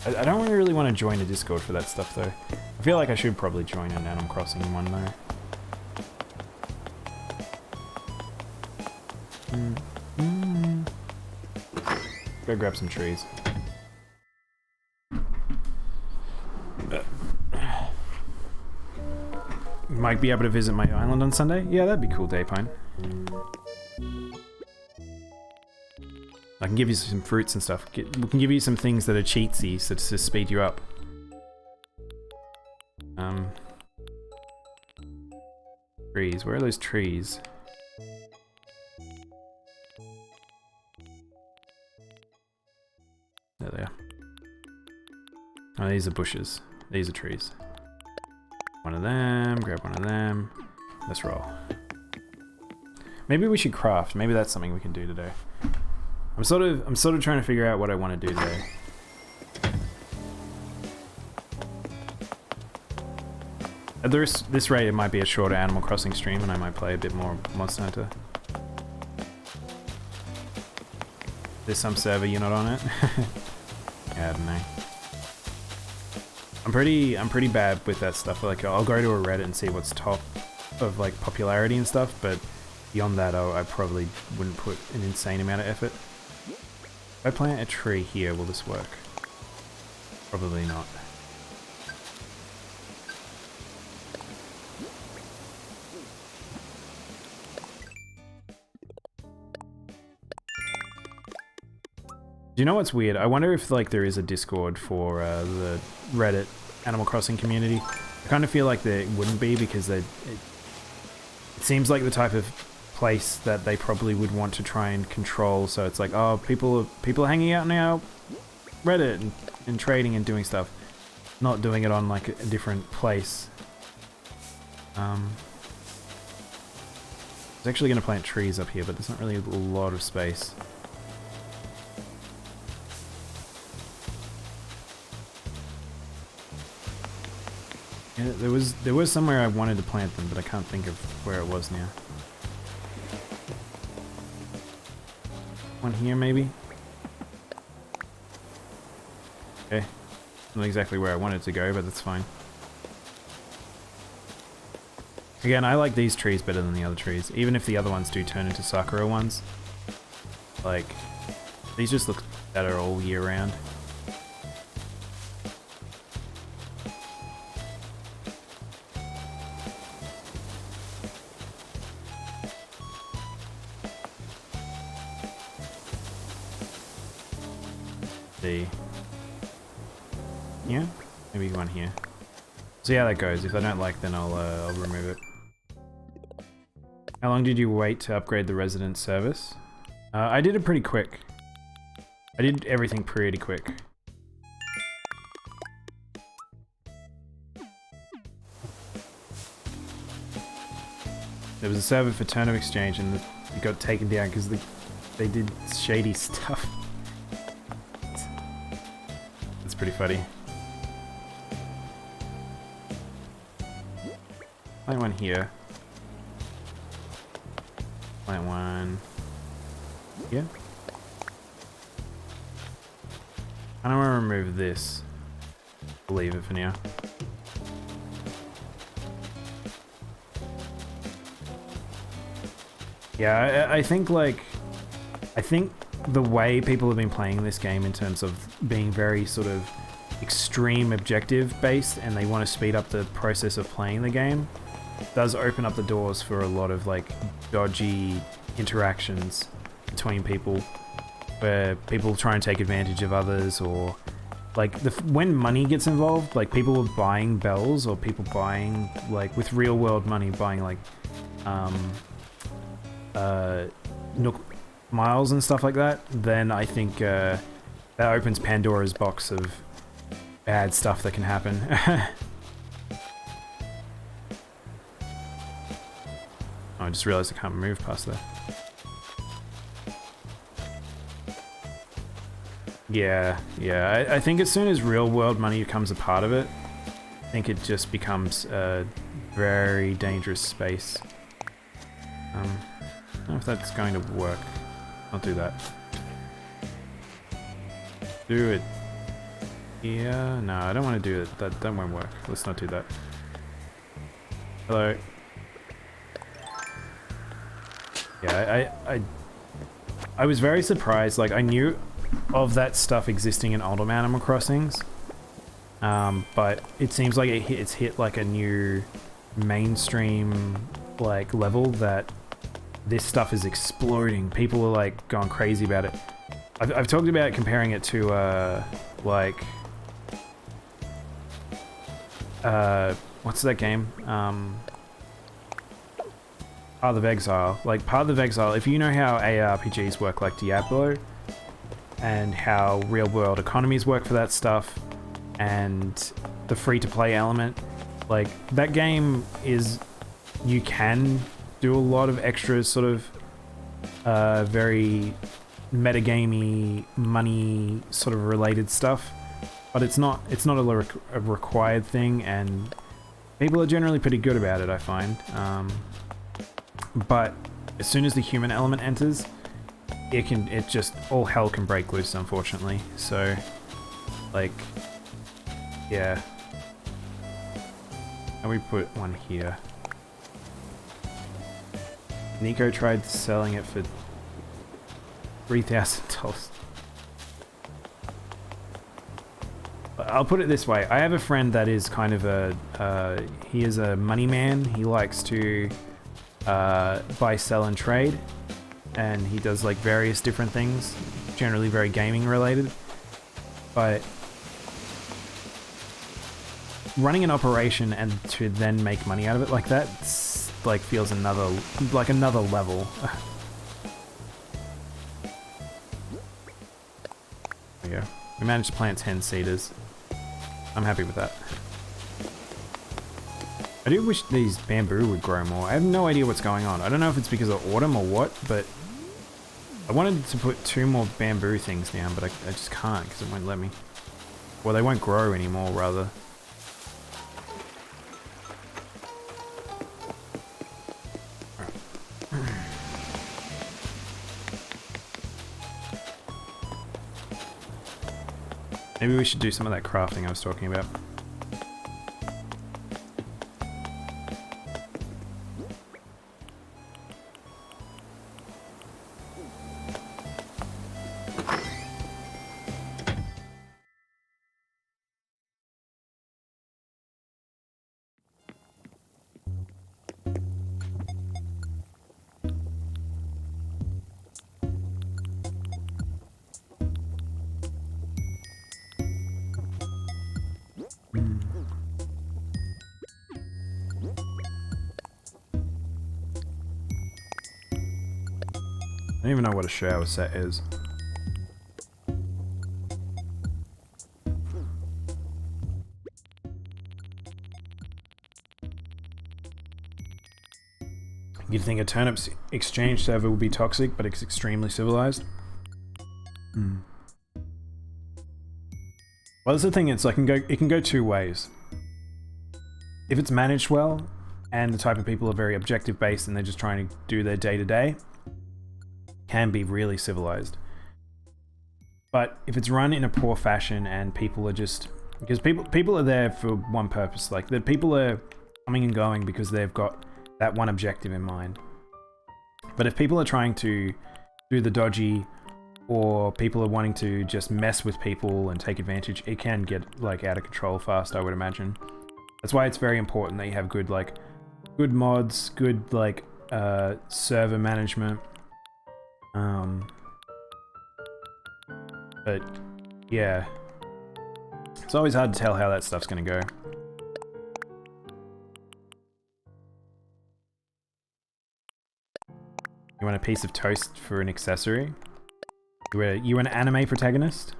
I don't really want to join a Discord for that stuff though. I feel like I should probably join an Animal Crossing one though. Go grab some trees. Might be able to visit my island on Sunday? Yeah, that'd be cool, Daypine. I can give you some fruits and stuff. We can give you some things that are cheatsy, so to speed you up. Trees. Where are those trees? There they are. Oh, these are bushes. These are trees. One of them, grab one of them. Let's roll. Maybe we should craft. Maybe that's something we can do today. I'm sort of trying to figure out what I want to do today. At this rate, it might be a shorter Animal Crossing stream, and I might play a bit more Monster Hunter. There's some server you're not on it. Yeah, I don't know. I'm pretty bad with that stuff. Like, I'll go to a Reddit and see what's top of like popularity and stuff, but beyond that, I probably wouldn't put an insane amount of effort. If I plant a tree here, will this work? Probably not. Do you know what's weird? I wonder if like there is a Discord for the Reddit Animal Crossing community. I kind of feel like there wouldn't be, because it seems like the type of place that they probably would want to try and control. So it's like, oh, people are hanging out now, Reddit and trading and doing stuff, not doing it on like a different place. I was actually going to plant trees up here, but there's not really a lot of space. Yeah, there was somewhere I wanted to plant them, but I can't think of where it was now. One here, maybe? Okay. Not exactly where I wanted to go, but that's fine. Again, I like these trees better than the other trees, even if the other ones do turn into Sakura ones. Like, these just look better all year round. Yeah, maybe one here. See how that goes. If I don't like, then I'll remove it. How long did you wait to upgrade the resident service? I did it pretty quick. I did everything pretty quick. There was a server for Turn of Exchange and it got taken down because they did shady stuff. That's pretty funny. Plant one here. Plant one here. I don't want to remove this. I'll leave it for now. Yeah, I think like... I think the way people have been playing this game in terms of being very sort of extreme objective based, and they want to speed up the process of playing the game, does open up the doors for a lot of like dodgy interactions between people, where people try and take advantage of others, or like when money gets involved, like people are buying bells, or people buying like with real world money, buying like Nook miles and stuff like that, then I think that opens Pandora's box of bad stuff that can happen. Oh, I just realized I can't move past that. Yeah, I think as soon as real world money becomes a part of it, I think it just becomes a very dangerous space. I don't know if that's going to work. I'll do that. Do it. Yeah, no, I don't want to do it. That won't work. Let's not do that. Hello. Yeah, I was very surprised. Like, I knew of that stuff existing in older Animal Crossings, but it seems like it's hit like a new mainstream like level that this stuff is exploding. People are like going crazy about it. I've talked about comparing it to like what's that game? Path of Exile. Like Path of Exile, if you know how ARPGs work like Diablo, and how real world economies work for that stuff, and the free-to-play element, like that game is, you can do a lot of extra sort of very metagamey, money sort of related stuff, but it's not a required thing, and people are generally pretty good about it, I find. But as soon as the human element enters, it just, all hell can break loose, unfortunately. So, like, yeah. And we put one here. Nico tried selling it for $3,000. I'll put it this way. I have a friend that is kind of he is a money man. He likes to buy, sell, and trade. And he does like various different things, generally very gaming related. But running an operation and to then make money out of it like that, like feels another level. There we go. We managed to plant 10 cedars. I'm happy with that. I do wish these bamboo would grow more. I have no idea what's going on. I don't know if it's because of autumn or what, but I wanted to put 2 more bamboo things down, but I just can't because it won't let me. Well, they won't grow anymore, rather. Maybe we should do some of that crafting I was talking about. I don't even know what a shower set is. You'd think a turnips exchange server would be toxic, but it's extremely civilized. Well, that's the thing, it's like it can go 2 ways. If it's managed well, and the type of people are very objective based and they're just trying to do their day-to-day, can be really civilized. But if it's run in a poor fashion and people are just... Because people are there for one purpose, like the people are coming and going because they've got that one objective in mind. But if people are trying to do the dodgy, or people are wanting to just mess with people and take advantage, it can get like out of control fast, I would imagine. That's why it's very important that you have good mods, good like server management. But yeah, it's always hard to tell how that stuff's gonna go. You want a piece of toast for an accessory? You an anime protagonist?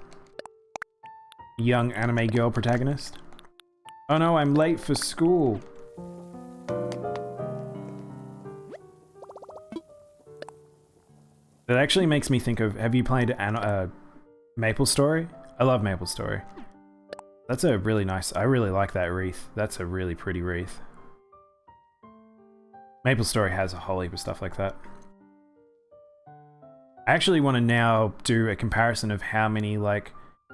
Young anime girl protagonist? Oh no, I'm late for school. That actually makes me think of, have you played Maple Story? I love Maple Story. That's a really nice, I really like that wreath. That's a really pretty wreath. Maple Story has a whole heap of stuff like that. I actually want to now do a comparison of how many like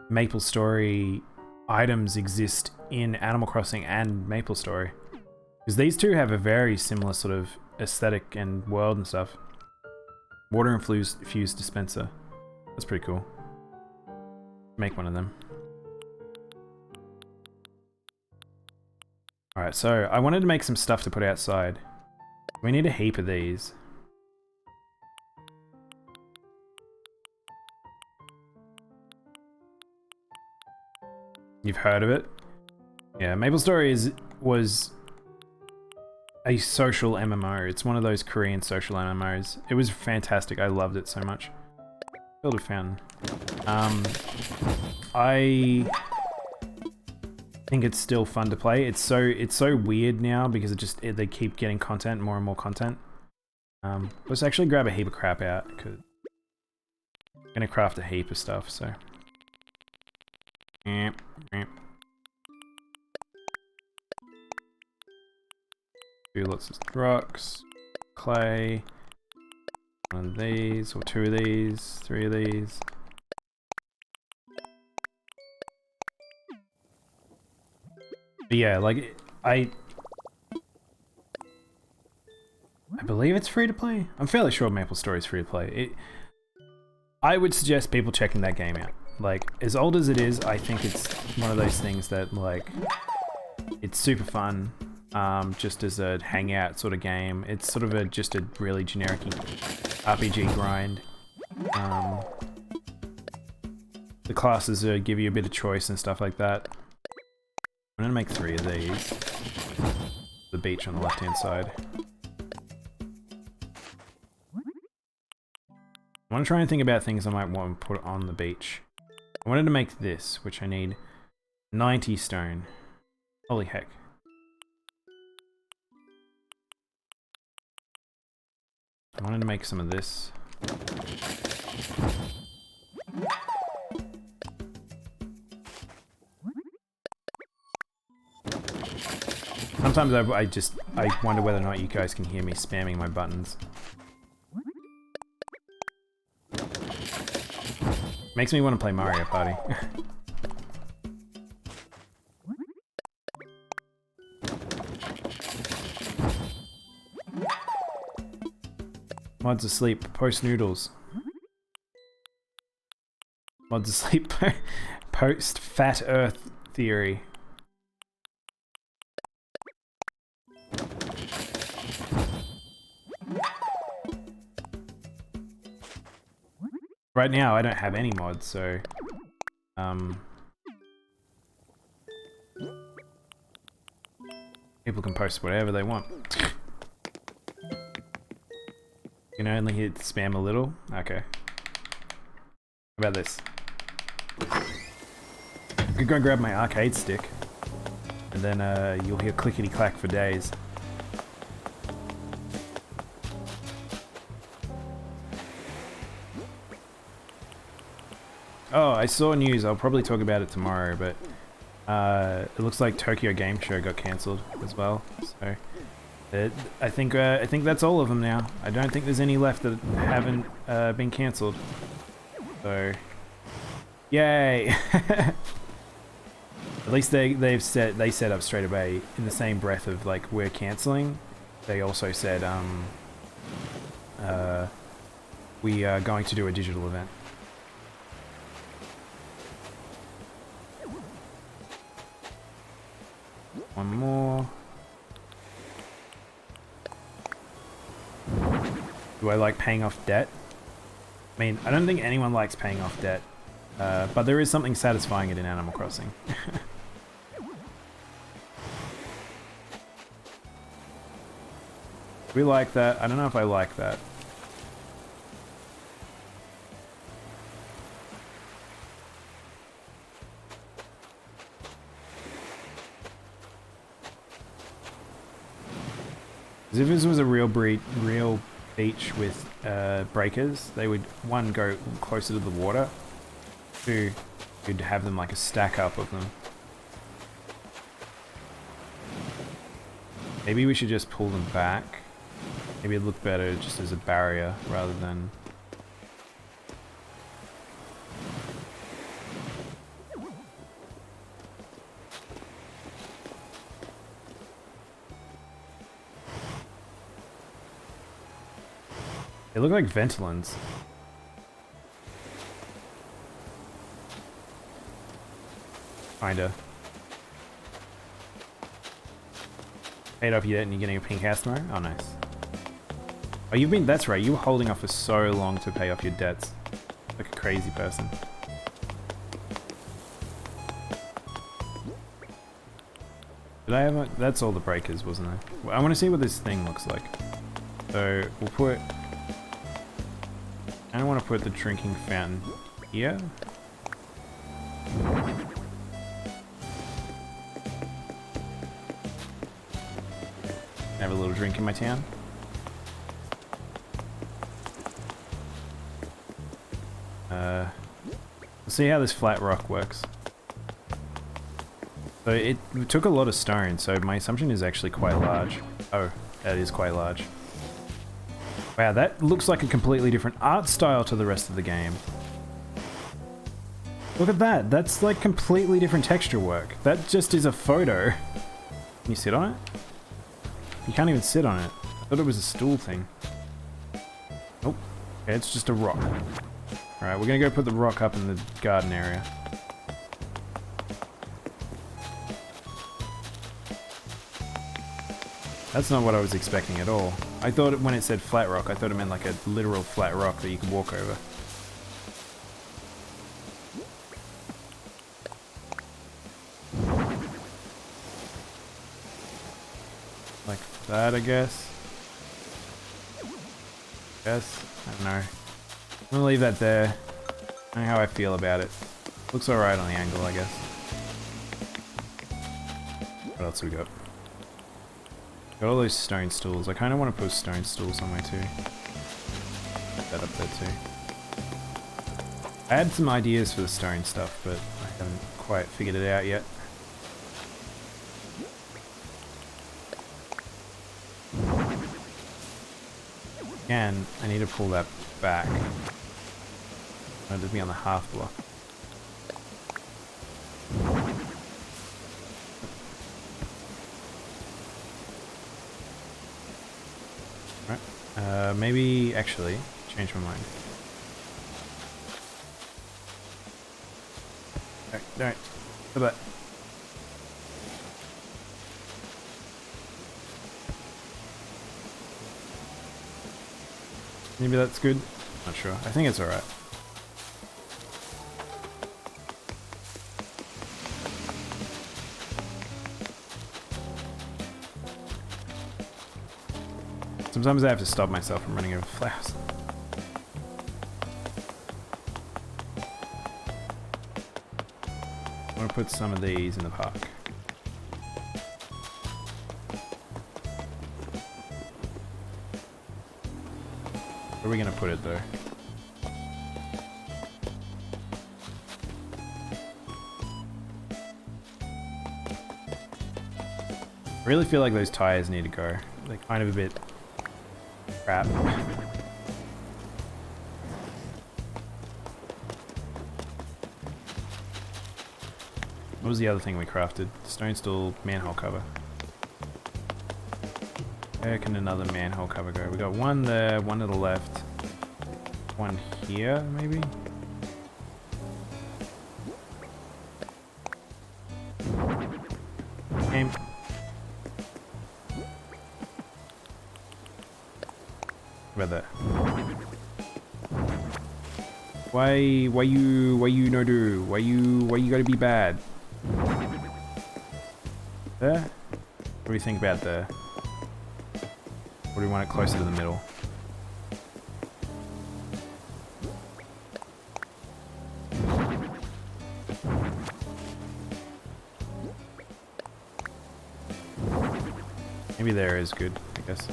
Maple Story items exist in Animal Crossing and Maple Story. Because these two have a very similar sort of aesthetic and world and stuff. Water infused dispenser. That's pretty cool. Make one of them. Alright, so I wanted to make some stuff to put outside. We need a heap of these. You've heard of it? Yeah, Maple Story was a social MMO. It's one of those Korean social MMOs. It was fantastic. I loved it so much. Build a fountain. I think it's still fun to play. It's so weird now because they keep getting content, more and more content. Let's actually grab a heap of crap out because I'm gonna craft a heap of stuff. So. Do lots of rocks, clay, one of these, or 2 of these, 3 of these. But yeah, like, I believe it's free to play. I'm fairly sure Maple Story is free to play. I would suggest people checking that game out. Like, as old as it is, I think it's one of those things that, like, it's super fun, just as a hangout sort of game. It's sort of just a really generic RPG grind. The classes give you a bit of choice and stuff like that. I'm gonna make 3 of these. The beach on the left-hand side. I want to try and think about things I might want to put on the beach. I wanted to make this, which I need 90 stone. Holy heck. I wanted to make some of this. Sometimes I wonder whether or not you guys can hear me spamming my buttons. Makes me want to play Mario Party. Mods asleep, post noodles. Mods asleep, post fat earth theory. Right now I don't have any mods, so people can post whatever they want. You can only hit spam a little? Okay. How about this? I could go grab my arcade stick, and then you'll hear clickety clack for days. Oh, I saw news. I'll probably talk about it tomorrow, but it looks like Tokyo Game Show got cancelled as well. So I think that's all of them now. I don't think there's any left that haven't been cancelled. So, yay! At least they said up straight away in the same breath of like we're cancelling. They also said we are going to do a digital event. One more. Do I like paying off debt? I mean, I don't think anyone likes paying off debt, but there is something satisfying in Animal Crossing. We like that. I don't know if I like that. If this was a real beach with breakers, they would, 1, go closer to the water, 2, you'd have them like a stack up of them. Maybe we should just pull them back. Maybe it'd look better just as a barrier rather than... They look like Ventolins. Kinda. Paid off your debt and you're getting a pink house tomorrow? Oh, nice. Oh, you've been... That's right, you were holding off for so long to pay off your debts. Like a crazy person. Did I have a... That's all the breakers, wasn't it? Well, I want to see what this thing looks like. So, we'll put... I don't want to put the drinking fountain here. Have a little drink in my town. Let's see how this flat rock works. So it took a lot of stone, so my assumption is actually quite large. Oh, that is quite large. Wow, that looks like a completely different art style to the rest of the game. Look at that, that's like completely different texture work. That just is a photo. Can you sit on it? You can't even sit on it. I thought it was a stool thing. Nope. Okay, it's just a rock. Alright, we're gonna go put the rock up in the garden area. That's not what I was expecting at all. I thought when it said flat rock, I thought it meant like a literal flat rock that you could walk over. that, I guess. I don't know. I'm gonna leave that there. I don't know how I feel about it. Looks alright on the angle, I guess. What else we got? Got all those stone stools. I kind of want to put a stone stool somewhere too. Put that up there too. I had some ideas for the stone stuff, but I haven't quite figured it out yet. Again, I need to pull that back. It'll be on the half block. Right. Maybe actually change my mind. No. But maybe that's good. Not sure. I think it's alright. Sometimes I have to stop myself from running over flowers. I want to put some of these in the park. Where are we going to put it though? I really feel like those tires need to go. They're kind of a bit crap. What was the other thing we crafted? Stone stool manhole cover. Where can another manhole cover go? We got one there, one to the left, one here, maybe? Game. About that. Why you no do? Why you gotta be bad? There? What do you think about there? Or do we want it closer to the middle? Maybe there is good, I guess.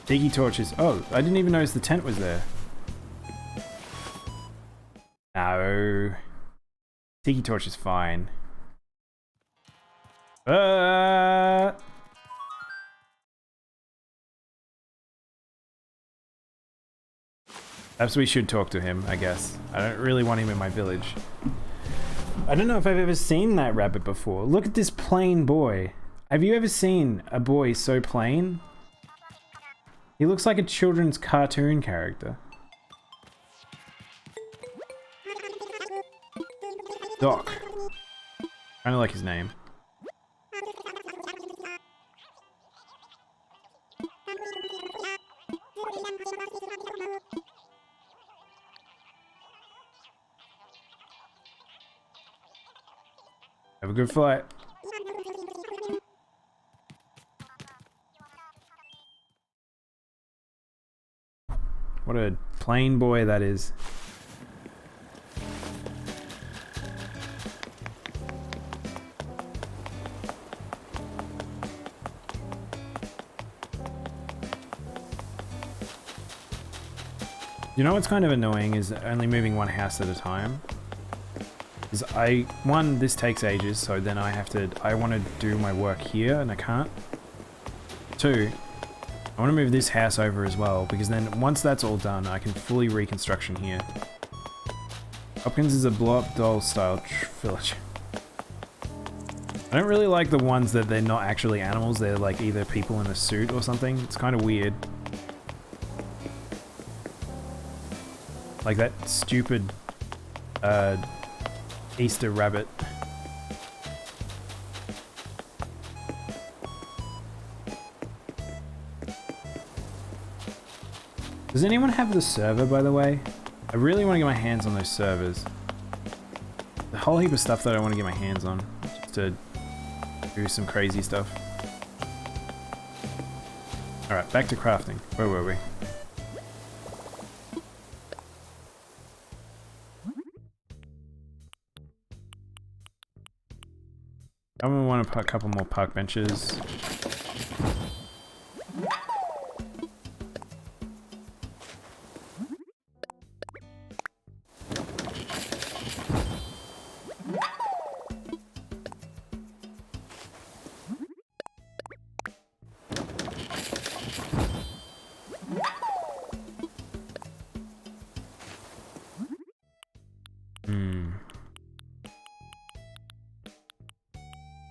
Tiki torches. Oh, I didn't even notice the tent was there. No. Tiki torch is fine. Perhaps we should talk to him, I guess. I don't really want him in my village. I don't know if I've ever seen that rabbit before. Look at this plain boy. Have you ever seen a boy so plain? He looks like a children's cartoon character. Doc. Kind of like his name. Have a good flight. What a plain boy that is. You know what's kind of annoying is only moving one house at a time. Is one, this takes ages, so then I want to do my work here and I can't. Two, I want to move this house over as well, because then once that's all done, I can fully reconstruction here. Hopkins is a blow-up doll style village. I don't really like the ones that they're not actually animals, they're like either people in a suit or something. It's kind of weird. Like that stupid Easter rabbit. Does anyone have the server, by the way? I really want to get my hands on those servers. A whole heap of stuff that I want to get my hands on, just to do some crazy stuff. Alright, back to crafting. Where were we? I'm gonna want to put a couple more park benches.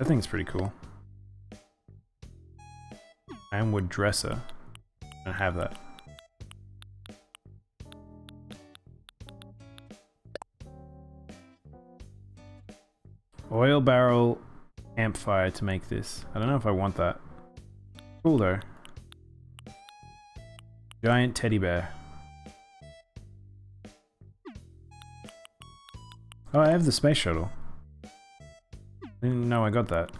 That thing's pretty cool. Ironwood dresser. I don't have that. Oil barrel campfire to make this. I don't know if I want that. Cool though. Giant teddy bear. Oh, I have the space shuttle. I didn't know I got that.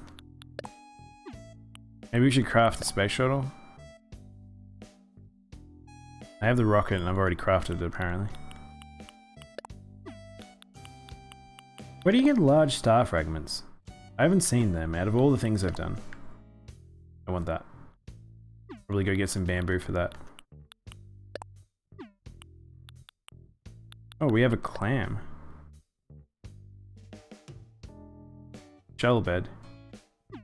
Maybe we should craft the space shuttle? I have the rocket and I've already crafted it apparently. Where do you get large star fragments? I haven't seen them out of all the things I've done. I want that. Probably go get some bamboo for that. Oh, we have a clam. Shuttle bed. Can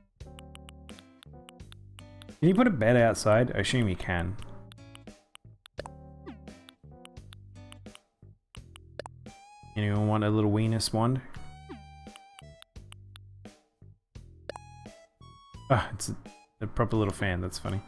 you put a bed outside? I assume you can. Anyone want a little weenus wand? Ah, it's a proper little fan, that's funny.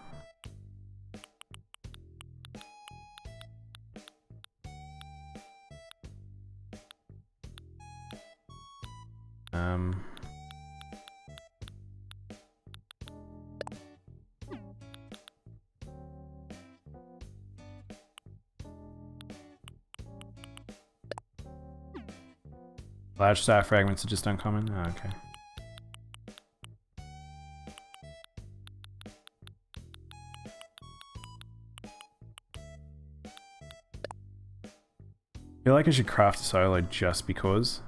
Large star fragments are just uncommon? Oh, okay. I feel like I should craft a solo just because.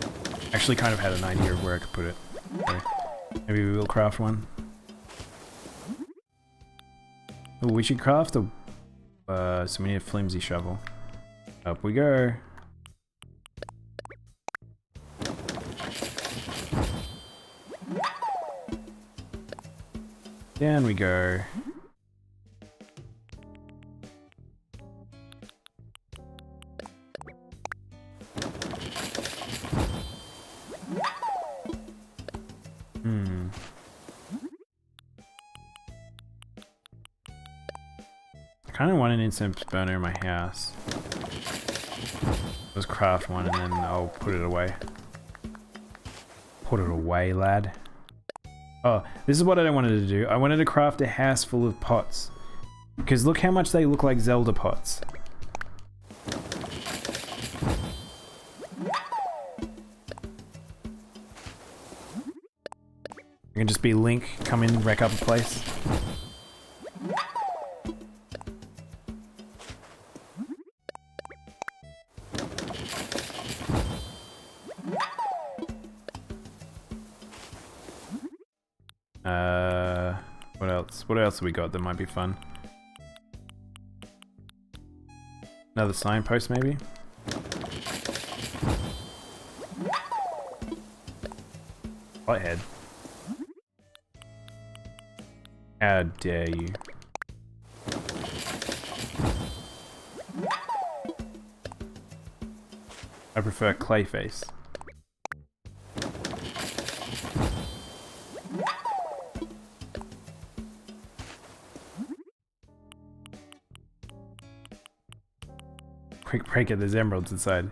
I actually kind of had an idea of where I could put it. So maybe we will craft one. Oh, we should craft a... so we need a flimsy shovel. Up we go. Down we go. I kind of want an incense burner in my house. Let's craft one and then I'll put it away. Put it away, lad. Oh, this is what I wanted to do. I wanted to craft a house full of pots. Because look how much they look like Zelda pots. It can just be Link, come in, wreck up a place. What else? What else have we got that might be fun? Another signpost, maybe? Flighthead. How dare you? I prefer Clayface. Quick break it, there's emeralds inside.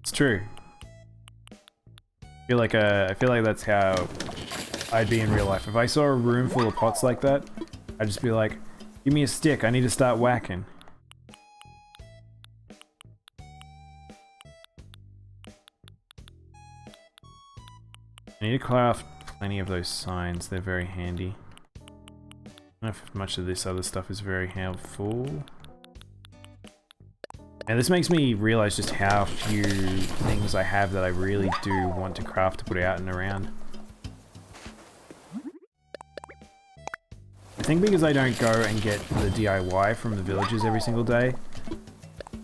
It's true. I feel like that's how I'd be in real life. If I saw a room full of pots like that, I'd just be like, give me a stick, I need to start whacking. I need to craft plenty of those signs, they're very handy. I don't know if much of this other stuff is very helpful. And this makes me realize just how few things I have that I really do want to craft to put out and around. I think because I don't go and get the DIY from the villages every single day,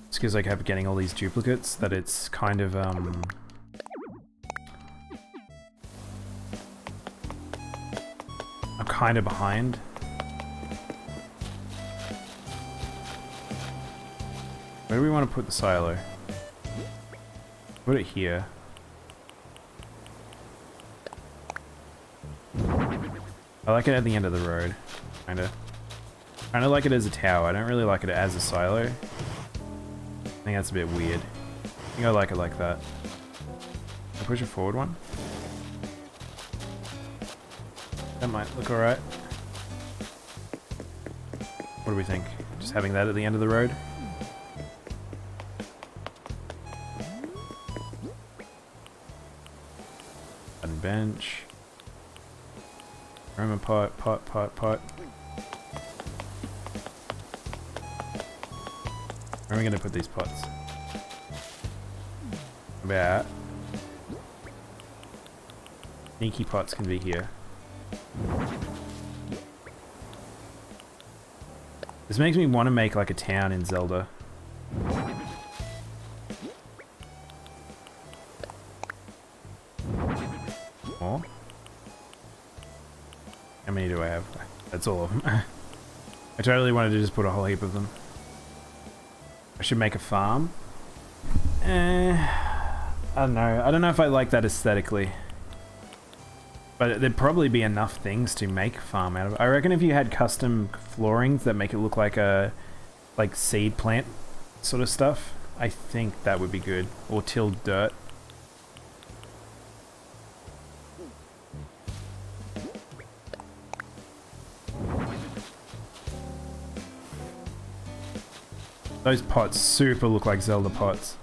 it's because I kept getting all these duplicates that it's kind of, I'm kind of behind. Where do we want to put the silo? Put it here. I like it at the end of the road, kinda. Kinda like it as a tower. I don't really like it as a silo. I think that's a bit weird. I think I like it like that. Can I push it forward one? That might look alright. What do we think? Just having that at the end of the road? And bench. Aroma pot. Where are we going to put these pots? About. Sneaky pots can be here. This makes me want to make like a town in Zelda. More? How many do I have? That's all of them. I totally wanted to just put a whole heap of them. I should make a farm. I don't know. I don't know if I like that aesthetically. But there'd probably be enough things to make a farm out of it. I reckon if you had custom floorings that make it look like a seed plant sort of stuff, I think that would be good. Or tilled dirt. Those pots super look like Zelda pots.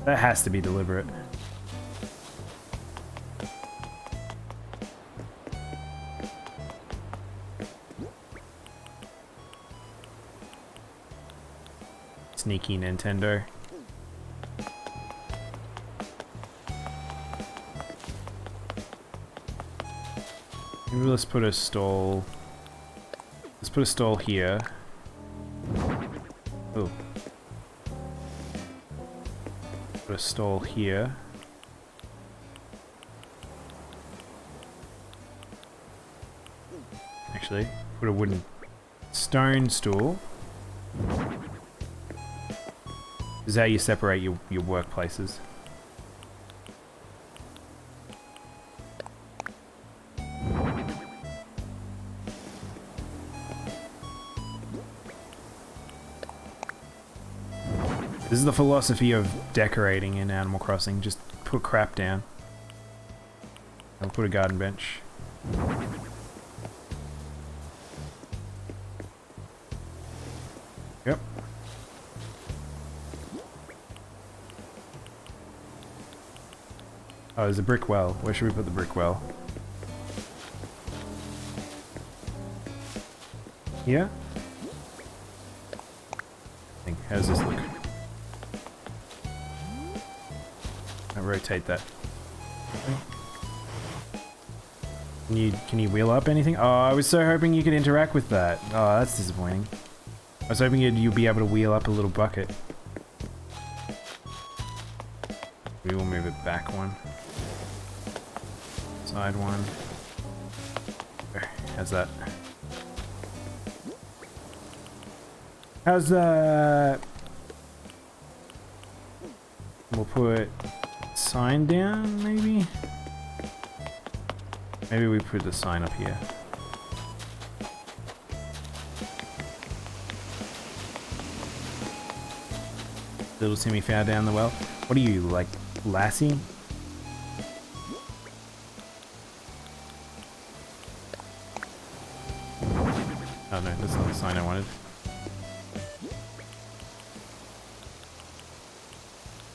That has to be deliberate. Sneaky Nintendo. Maybe let's put a stall. Let's put a stall here. Oh. Put a stall here. Actually, put a wooden stone stool. This is how you separate your workplaces. This is the philosophy of decorating in Animal Crossing. Just put crap down. I'll put a garden bench. Yep. Oh, there's a brick well. Where should we put the brick well? Here? I think. How does this look? I'll rotate that. Can you wheel up anything? Oh, I was so hoping you could interact with that. Oh, that's disappointing. I was hoping you'd be able to wheel up a little bucket. We will move it back one. Side one. How's that? How's that? We'll put sign down, maybe? Maybe we put the sign up here. Little Timmy fell down the well. What are you, like, Lassie? Oh no, that's not the sign I wanted.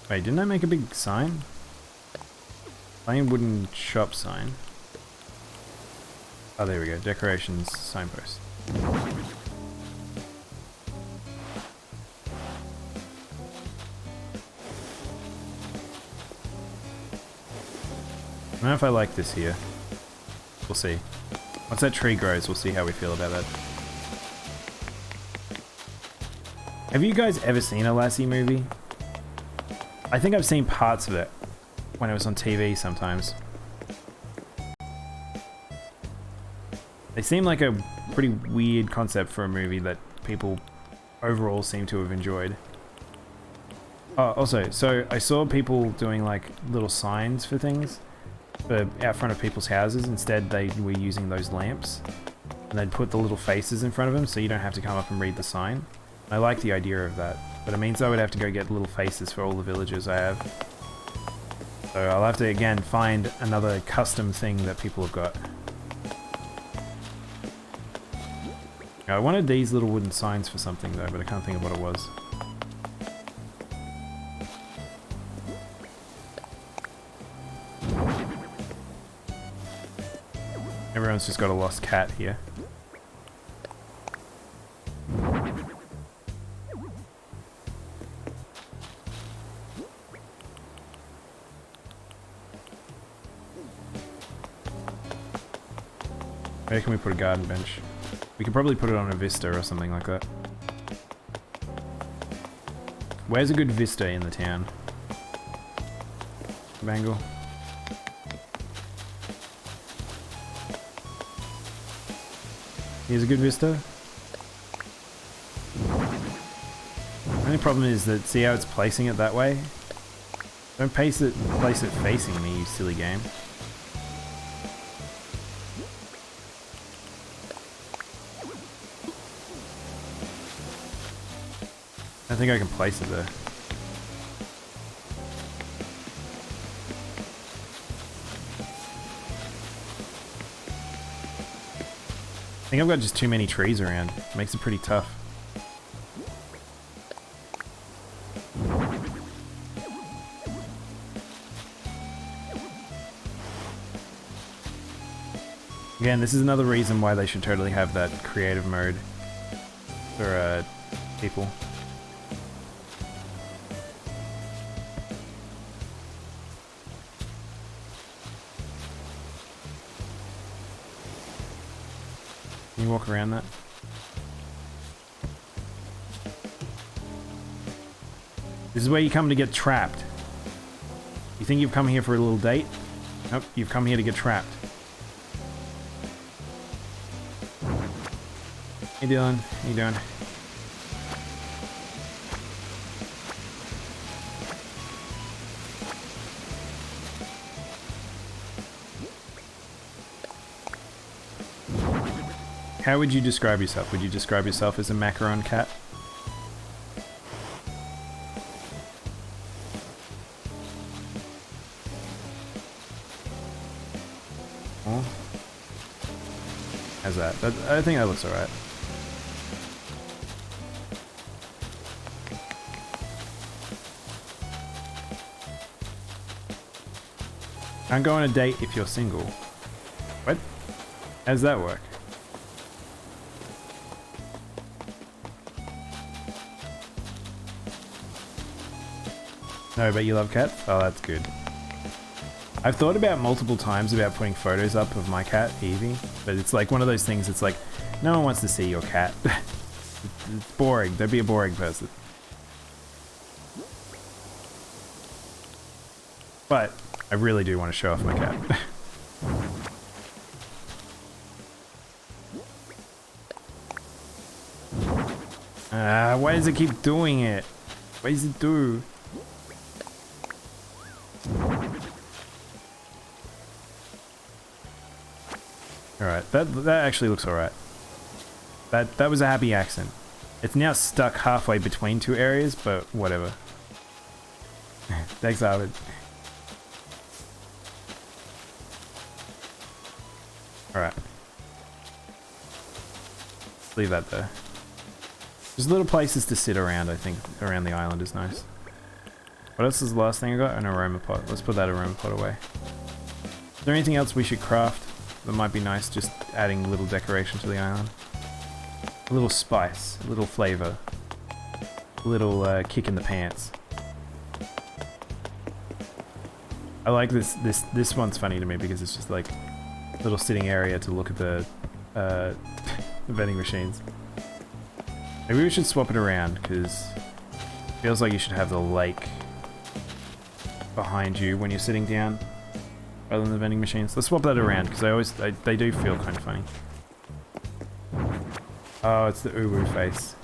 Wait, didn't I make a big sign? Plain wooden shop sign. Oh, there we go. Decorations, signpost. I don't know if I like this here. We'll see. Once that tree grows, we'll see how we feel about that. Have you guys ever seen a Lassie movie? I think I've seen parts of it when it was on TV sometimes. They seem like a pretty weird concept for a movie that people overall seem to have enjoyed. Oh, also, so I saw people doing like little signs for things for out front of people's houses. Instead, they were using those lamps, and they'd put the little faces in front of them so you don't have to come up and read the sign. I like the idea of that, but it means I would have to go get little faces for all the villagers I have. So I'll have to again find another custom thing that people have got. I wanted these little wooden signs for something though, but I can't think of what it was. Everyone's just got a lost cat here. Where can we put a garden bench? We could probably put it on a vista or something like that. Where's a good vista in the town? Bangle. Here's a good vista. The only problem is that, see how it's placing it that way? Don't place it facing me, you silly game. I think I can place it there. I think I've got just too many trees around. It makes it pretty tough. Again, this is another reason why they should totally have that creative mode for people. Can you walk around that? This is where you come to get trapped. You think you've come here for a little date? Nope, you've come here to get trapped. Hey Dylan, how you doing? How would you describe yourself? Would you describe yourself as a macaron cat? Oh. How's that? I think that looks alright. Can't go on a date if you're single. What? How does that work? No, but you love cats? Oh, that's good. I've thought about multiple times about putting photos up of my cat, Evie, but it's like one of those things, it's like, no one wants to see your cat. It's boring. Don't be a boring person. But I really do want to show off my cat. Why does it keep doing it? What does it do? Alright, that actually looks alright. That was a happy accent. It's now stuck halfway between two areas, but whatever. Thanks, Arvid. Alright. Leave that there. There's little places to sit around, I think, around the island is nice. What else is the last thing I got? An aroma pot. Let's put that aroma pot away. Is there anything else we should craft that might be nice, just adding a little decoration to the island? A little spice, a little flavor, a little kick in the pants. I like this one's funny to me because it's just like a little sitting area to look at the vending machines. Maybe we should swap it around because it feels like you should have the lake behind you when you're sitting down rather than the vending machines. Let's swap that around because they do feel kind of funny. Oh, it's the uwu face.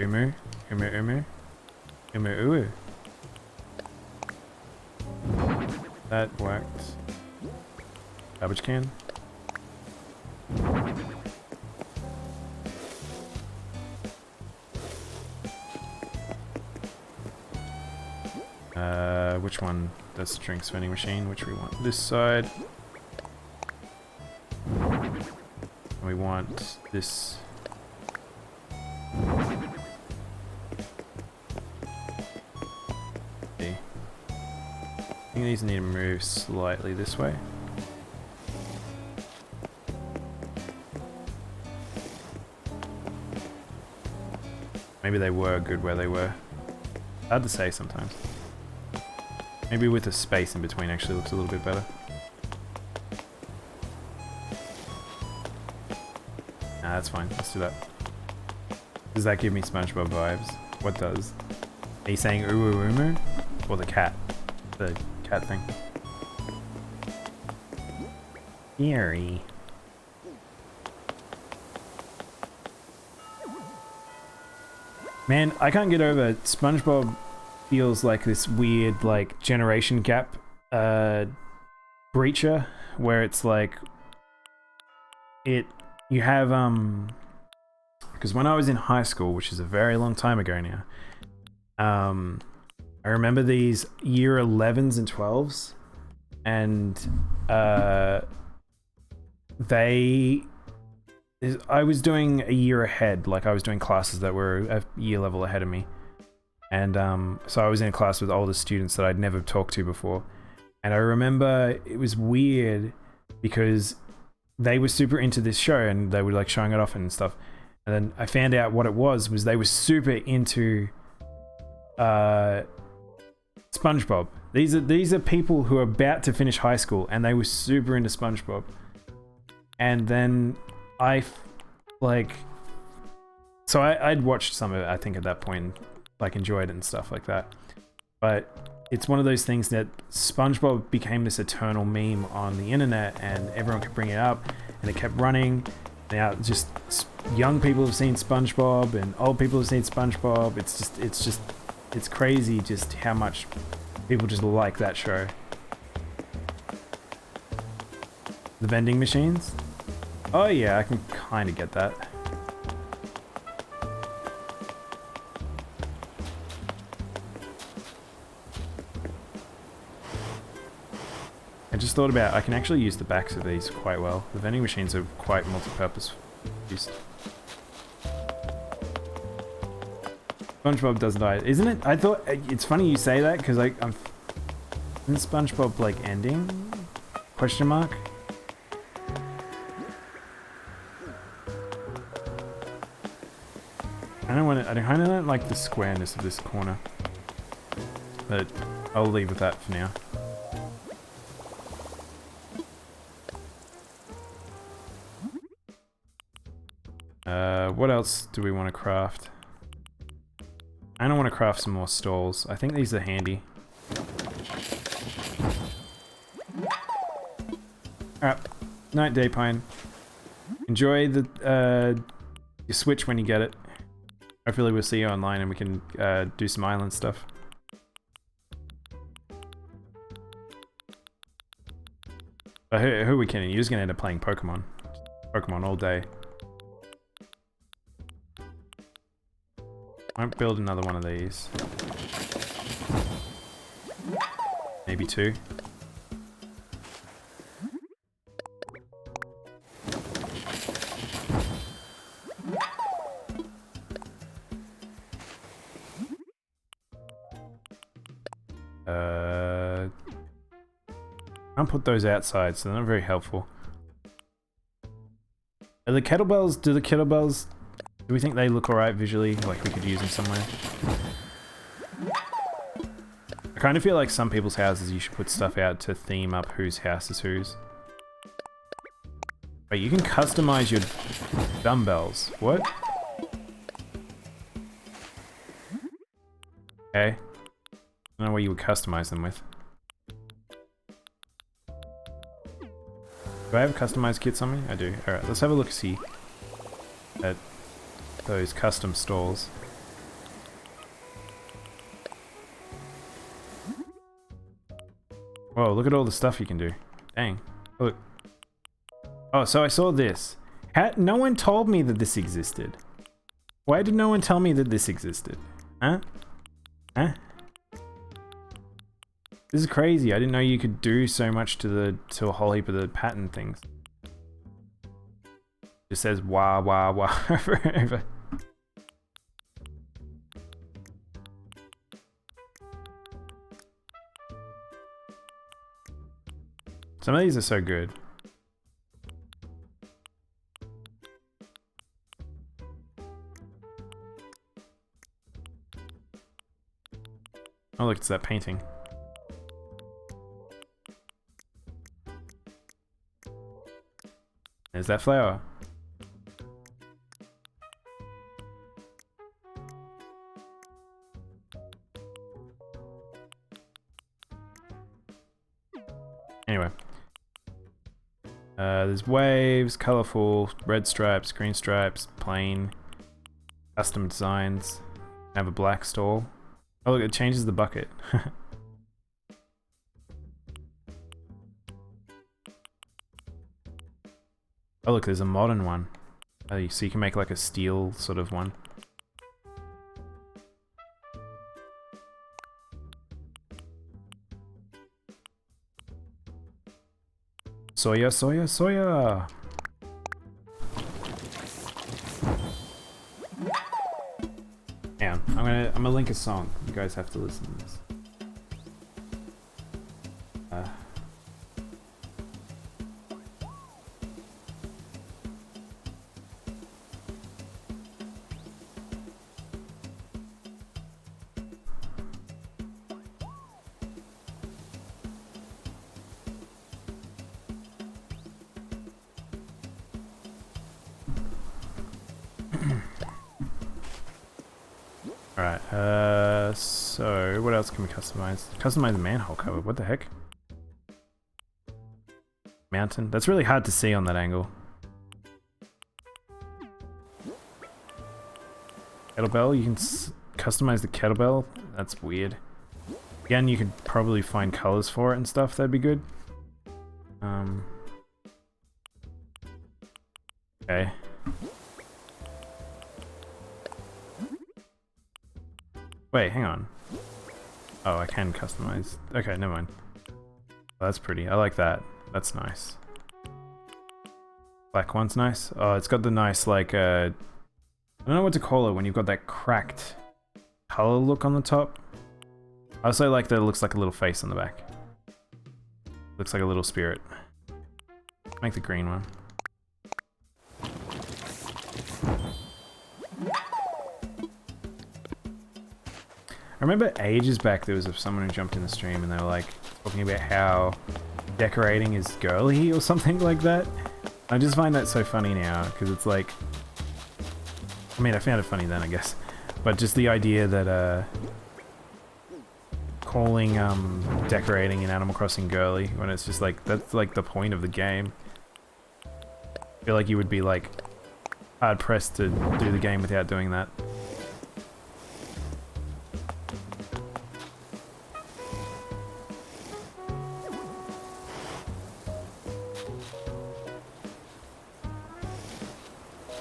Umu, umu, umu, umu, uwu. That worked. Garbage can. Which one? That's the drinks vending machine, which we want this side. We want this. Okay. I think these need to move slightly this way. Maybe they were good where they were. Hard to say sometimes. Maybe with the space in between actually looks a little bit better. Nah, that's fine. Let's do that. Does that give me SpongeBob vibes? What does? Are you saying uwu umu? Or the cat? The cat thing. Eerie. Man, I can't get over it. SpongeBob feels like this weird, like, generation gap breacher, where it's like you have because when I was in high school, which is a very long time ago now, I remember these year 11s and 12s, and I was doing a year ahead, like I was doing classes that were a year level ahead of me. And so I was in a class with older students that I'd never talked to before. And I remember it was weird because they were super into this show and they were like showing it off and stuff. And then I found out what it was they were super into SpongeBob. These are people who are about to finish high school and they were super into SpongeBob. And then I'd watched some of it, I think, at that point. Like enjoyed it and stuff like that, but it's one of those things that SpongeBob became this eternal meme on the internet and everyone could bring it up and it kept running. Now just young people have seen SpongeBob and old people have seen SpongeBob. It's crazy just how much people just like that show. The vending machines? Oh yeah, I can kind of get that. I just thought about, I can actually use the backs of these quite well. The vending machines are quite multi-purpose used. SpongeBob does die, isn't it? I thought, it's funny you say that, because like, isn't SpongeBob like ending? Question mark? I kind of don't like the squareness of this corner. But I'll leave with that for now. What else do we want to craft? I don't want to craft some more stalls. I think these are handy. Alright. Night, Daypine. Enjoy the your Switch when you get it. Hopefully we'll see you online and we can do some island stuff. But who are we kidding? You're just gonna end up playing Pokemon. Pokemon all day. Won't build another one of these. Maybe two. Can't put those outside, so they're not very helpful. Are the kettlebells, do the kettlebells Do we think they look alright visually? Like we could use them somewhere? I kind of feel like some people's houses you should put stuff out to theme up whose house is whose. Wait, you can customize your dumbbells. What? Okay. I don't know what you would customize them with. Do I have customized kits on me? I do. Alright, let's have a look-see at those custom stalls. Whoa, look at all the stuff you can do. Dang. Look. Oh, so I saw this. No one told me that this existed. Why did no one tell me that this existed? Huh? Huh? This is crazy. I didn't know you could do so much to a whole heap of the pattern things. It says wah wah wah over and over. Some of these are so good. Oh look, it's that painting. There's that flower. Anyway. There's waves, colorful, red stripes, green stripes, plain, custom designs. I have a black stall. Oh look, it changes the bucket. Oh look, there's a modern one. Oh, so you can make like a steel sort of one. Soya, soya, soya! Yeah, I'm gonna link a song. You guys have to listen to this. Alright, so what else can we customize? Customize the manhole cover, what the heck? Mountain? That's really hard to see on that angle. Kettlebell, you can customize the kettlebell? That's weird. Again, you could probably find colors for it and stuff, that'd be good. Okay. Wait, hang on. Oh, I can customize. Okay, never mind. Oh, that's pretty. I like that. That's nice. Black one's nice. Oh, it's got the nice, like, I don't know what to call it when you've got that cracked color look on the top. I also like that it looks like a little face on the back. Looks like a little spirit. Make the green one. I remember ages back there was someone who jumped in the stream and they were like talking about how decorating is girly or something like that. I just find that so funny now because it's like, I mean I found it funny then I guess, but just the idea that calling decorating in Animal Crossing girly when it's just like, that's like the point of the game. I feel like you would be like hard pressed to do the game without doing that.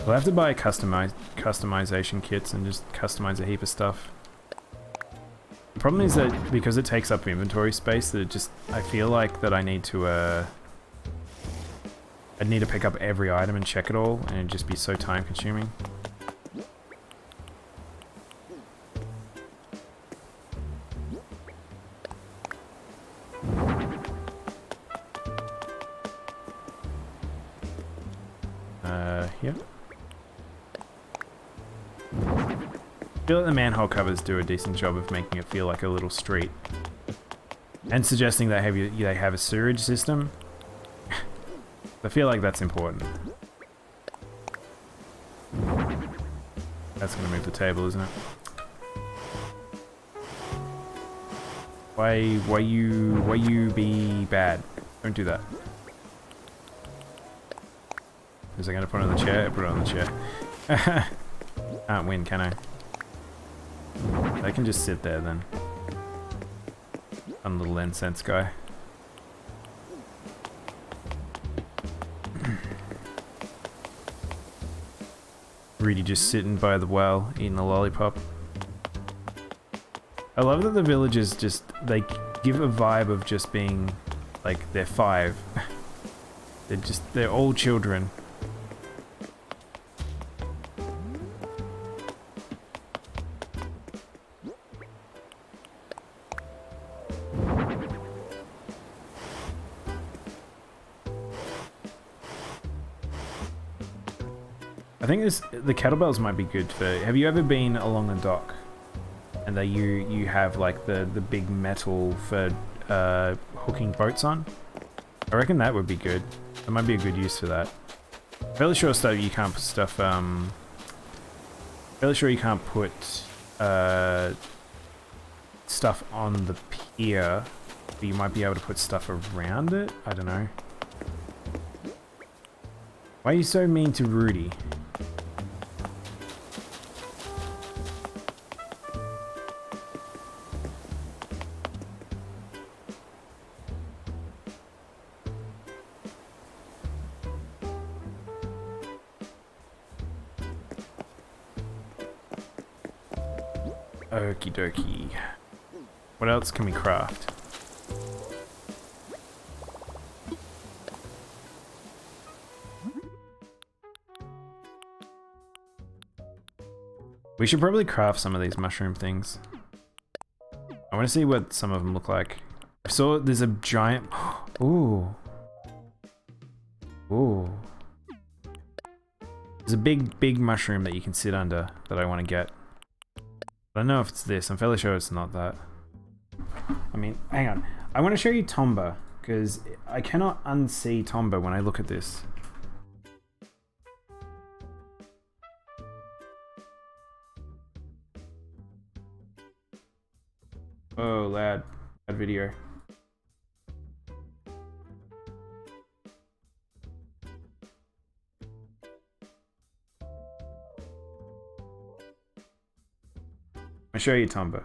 We'll have to buy customization kits and just customize a heap of stuff. The problem is that because it takes up inventory space, that it just, I feel like that I need to I'd need to pick up every item and check it all, and it'd just be so time consuming. Yep. feel like the manhole covers do a decent job of making it feel like a little street. And suggesting that they have a sewerage system. I feel like that's important. That's gonna move the table, isn't it? Why you be bad? Don't do that. Is I gonna put it on the chair? Put it on the chair. Can't win, can I? I can just sit there then. Fun little incense guy. Really just sitting by the well, eating a lollipop. I love that the villagers just, they give a vibe of just being, like, they're 5. They're all children. I think the kettlebells might be good for... Have you ever been along the dock? And that you have like the big metal for hooking boats on? I reckon that would be good. That might be a good use for that. Fairly sure stuff you can't put stuff... fairly sure you can't put stuff on the pier, but you might be able to put stuff around it? I don't know. Why are you so mean to Rudy? Okie dokie. What else can we craft? We should probably craft some of these mushroom things. I want to see what some of them look like. I saw there's a giant... Ooh. Ooh. There's a big mushroom that you can sit under that I want to get. I don't know if it's this. I'm fairly sure it's not that. I mean, hang on. I want to show you Tomba, because I cannot unsee Tomba when I look at this. Oh, lad. Bad video. I'll show you Tomba.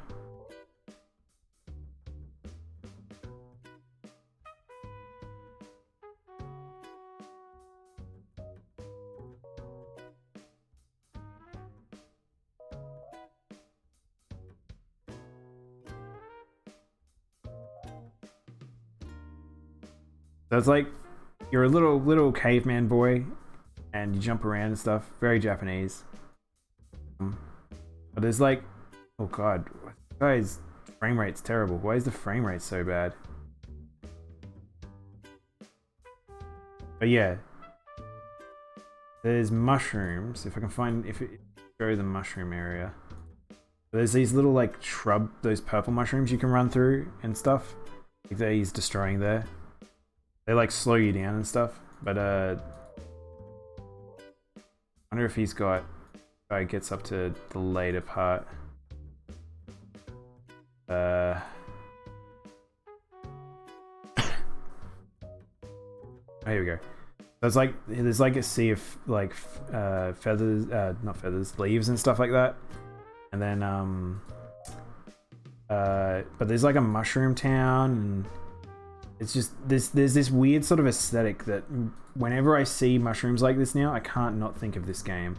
So it's like you're a little caveman boy and you jump around and stuff. Very Japanese. But there's like, oh god, this guy's frame rate's terrible. Why is the frame rate so bad? But yeah, there's mushrooms. If I can find, show the mushroom area. There's these little like shrub, those purple mushrooms you can run through and stuff. Like that he's destroying there. They like slow you down and stuff. But I wonder if he's got, gets up to the later part. Oh, here we go. So it's like there's like a sea of like feathers, not feathers, leaves and stuff like that. And then but there's like a mushroom town, and it's just there's this weird sort of aesthetic that whenever I see mushrooms like this now, I can't not think of this game.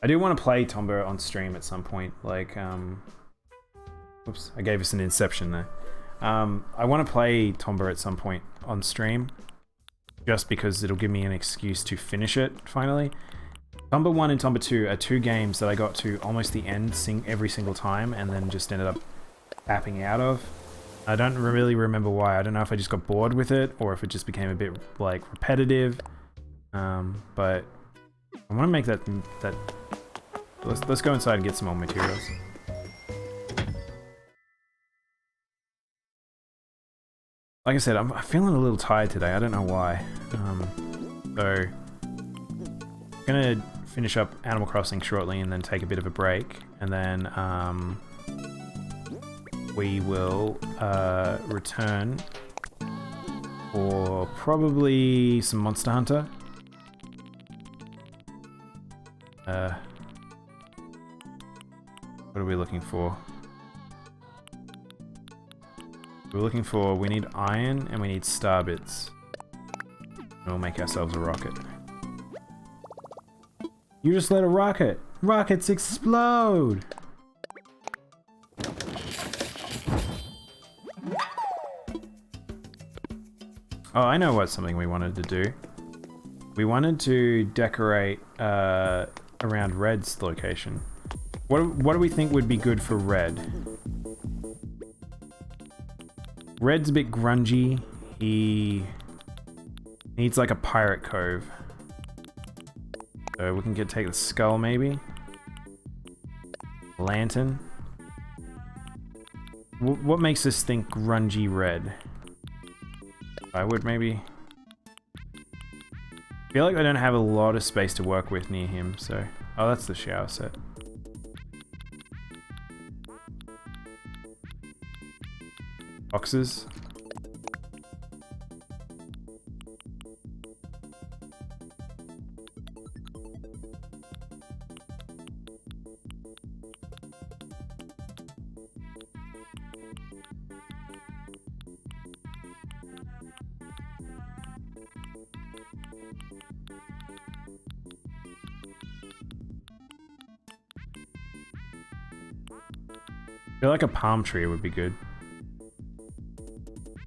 I do want to play Tomba on stream at some point, like, oops, I gave us an inception there. I want to play Tomba at some point on stream, just because it'll give me an excuse to finish it, finally. Tomba 1 and Tomba 2 are 2 games that I got to almost the end every single time, and then just ended up tapping out of. I don't really remember why. I don't know if I just got bored with it, or if it just became a bit, like, repetitive, but... I want to make that... Let's go inside and get some more materials. Like I said, I'm feeling a little tired today. I don't know why. So... I'm gonna finish up Animal Crossing shortly and then take a bit of a break. And then, we will, return for probably some Monster Hunter. What are we looking for? We need iron and we need star bits. And we'll make ourselves a rocket. You just let a rocket! Rockets explode! Oh, I know what something we wanted to do. We wanted to decorate around Red's location. What do we think would be good for Red? Red's a bit grungy. He needs like a pirate cove. So we can take the skull maybe. Lantern. What makes us think grungy Red? I would maybe... I feel like I don't have a lot of space to work with near him, so... Oh, that's the shower set. Boxes. I feel like a palm tree would be good.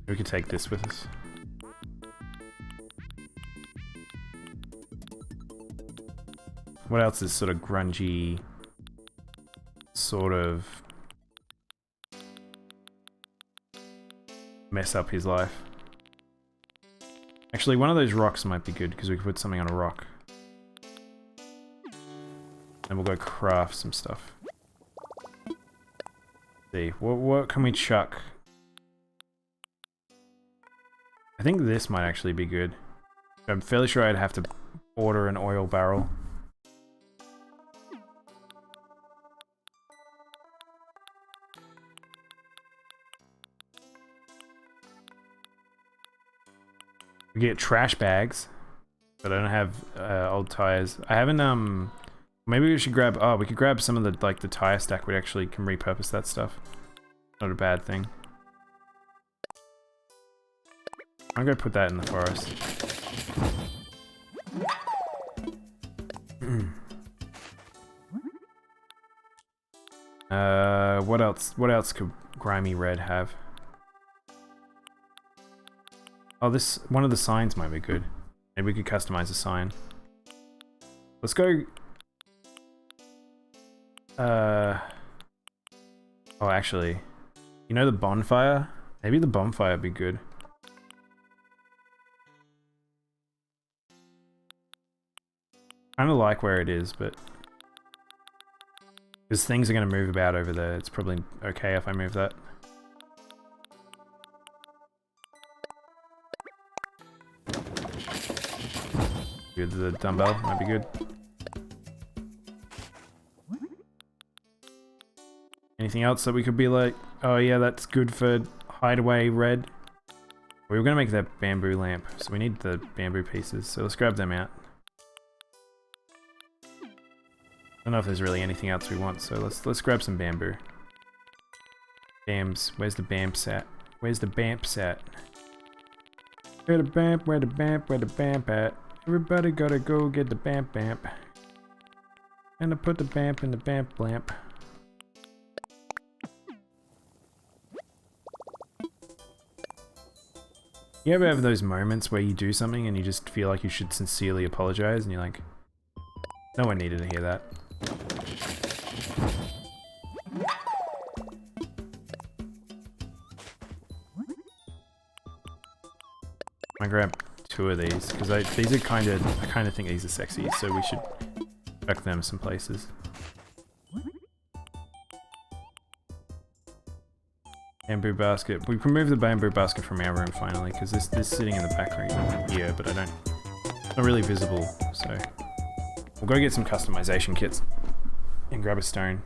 We could take this with us. What else is sort of grungy, sort of mess up his life? Actually, one of those rocks might be good because we could put something on a rock. And we'll go craft some stuff. See, what can we chuck? I think this might actually be good. I'm fairly sure I'd have to order an oil barrel. We get trash bags, but I don't have old tires. I haven't maybe we should grab... Oh, we could grab some of the, like, the tire stack. We actually can repurpose that stuff. Not a bad thing. I'm gonna put that in the forest. What else? What else could Grimy Red have? Oh, this... One of the signs might be good. Maybe we could customize a sign. Let's go... Oh, actually, you know the bonfire? Maybe the bonfire would be good. Kind of like where it is, but because things are going to move about over there, it's probably okay if I move that. Good, the dumbbell might be good. Anything else that we could be like, oh yeah, that's good for hideaway Red? We were going to make that bamboo lamp, so we need the bamboo pieces, so let's grab them out. I don't know if there's really anything else we want, so let's grab some bamboo. Bams, where's the bamps at? Where's the bamps at? Where the bamp, where the bamp, where the bamp at? Everybody gotta go get the bamp bamp. And I put the bamp in the bamp lamp. You ever have those moments where you do something and you just feel like you should sincerely apologize and you're like, no one needed to hear that. I grab 2 of these because these are I kind of think these are sexy, so we should Check them some places. Bamboo basket. We can move the bamboo basket from our room finally, because this is sitting in the back room here, but it's not really visible, so we'll go get some customization kits and grab a stone.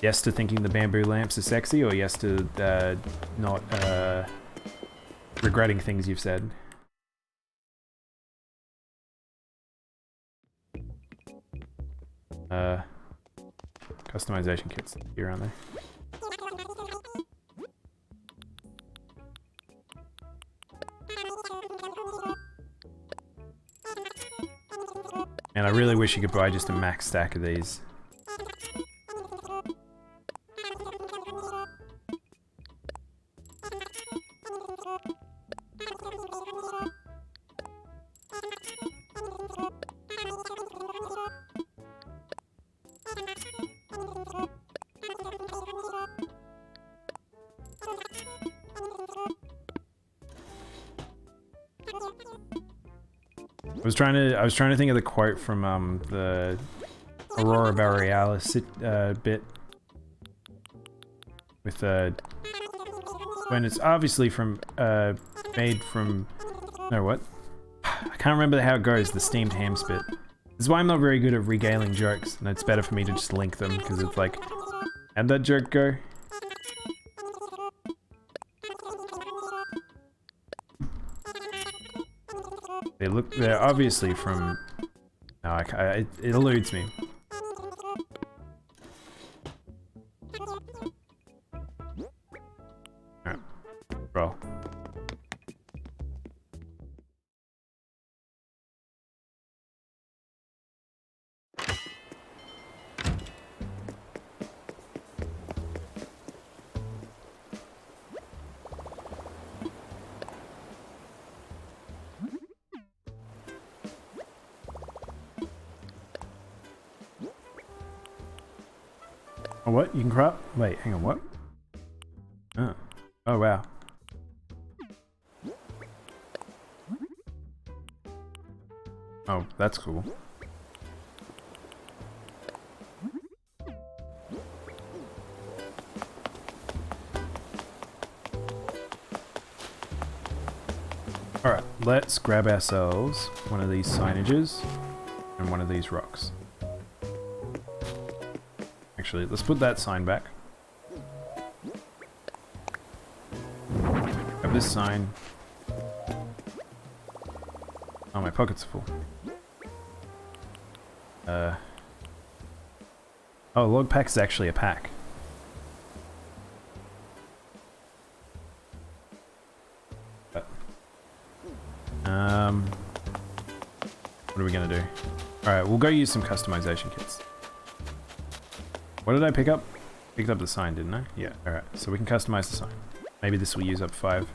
Yes to thinking the bamboo lamps are sexy, or yes to not regretting things you've said? Customization kits here, aren't they? And I really wish you could buy just a max stack of these. I was trying to think of the quote from the Aurora Borealis bit with when it's obviously from made from what? I can't remember how it goes. The steamed ham spit. This is why I'm not very good at regaling jokes, and it's better for me to just link them because it's like, how'd that joke go? They're obviously from... No, it eludes me. Alright. Roll. Oh, what? You can crop? Wait, hang on, what? Oh. Oh, wow. Oh, that's cool. Alright, let's grab ourselves one of these signages and one of these rocks. Actually, let's put that sign back. Grab this sign. Oh, my pockets are full. Oh, log pack is actually a pack. But, what are we gonna do? Alright, we'll go use some customization kits. What did I pick up? Picked up the sign, didn't I? Yeah, alright. So we can customize the sign. Maybe this will use up 5.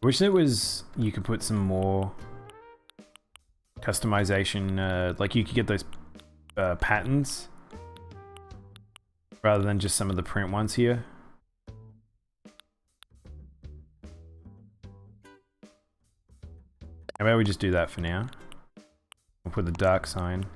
Wish there was, you could put some more customization, like you could get those patterns rather than just some of the print ones here. How about we just do that for now? We'll put the dark sign.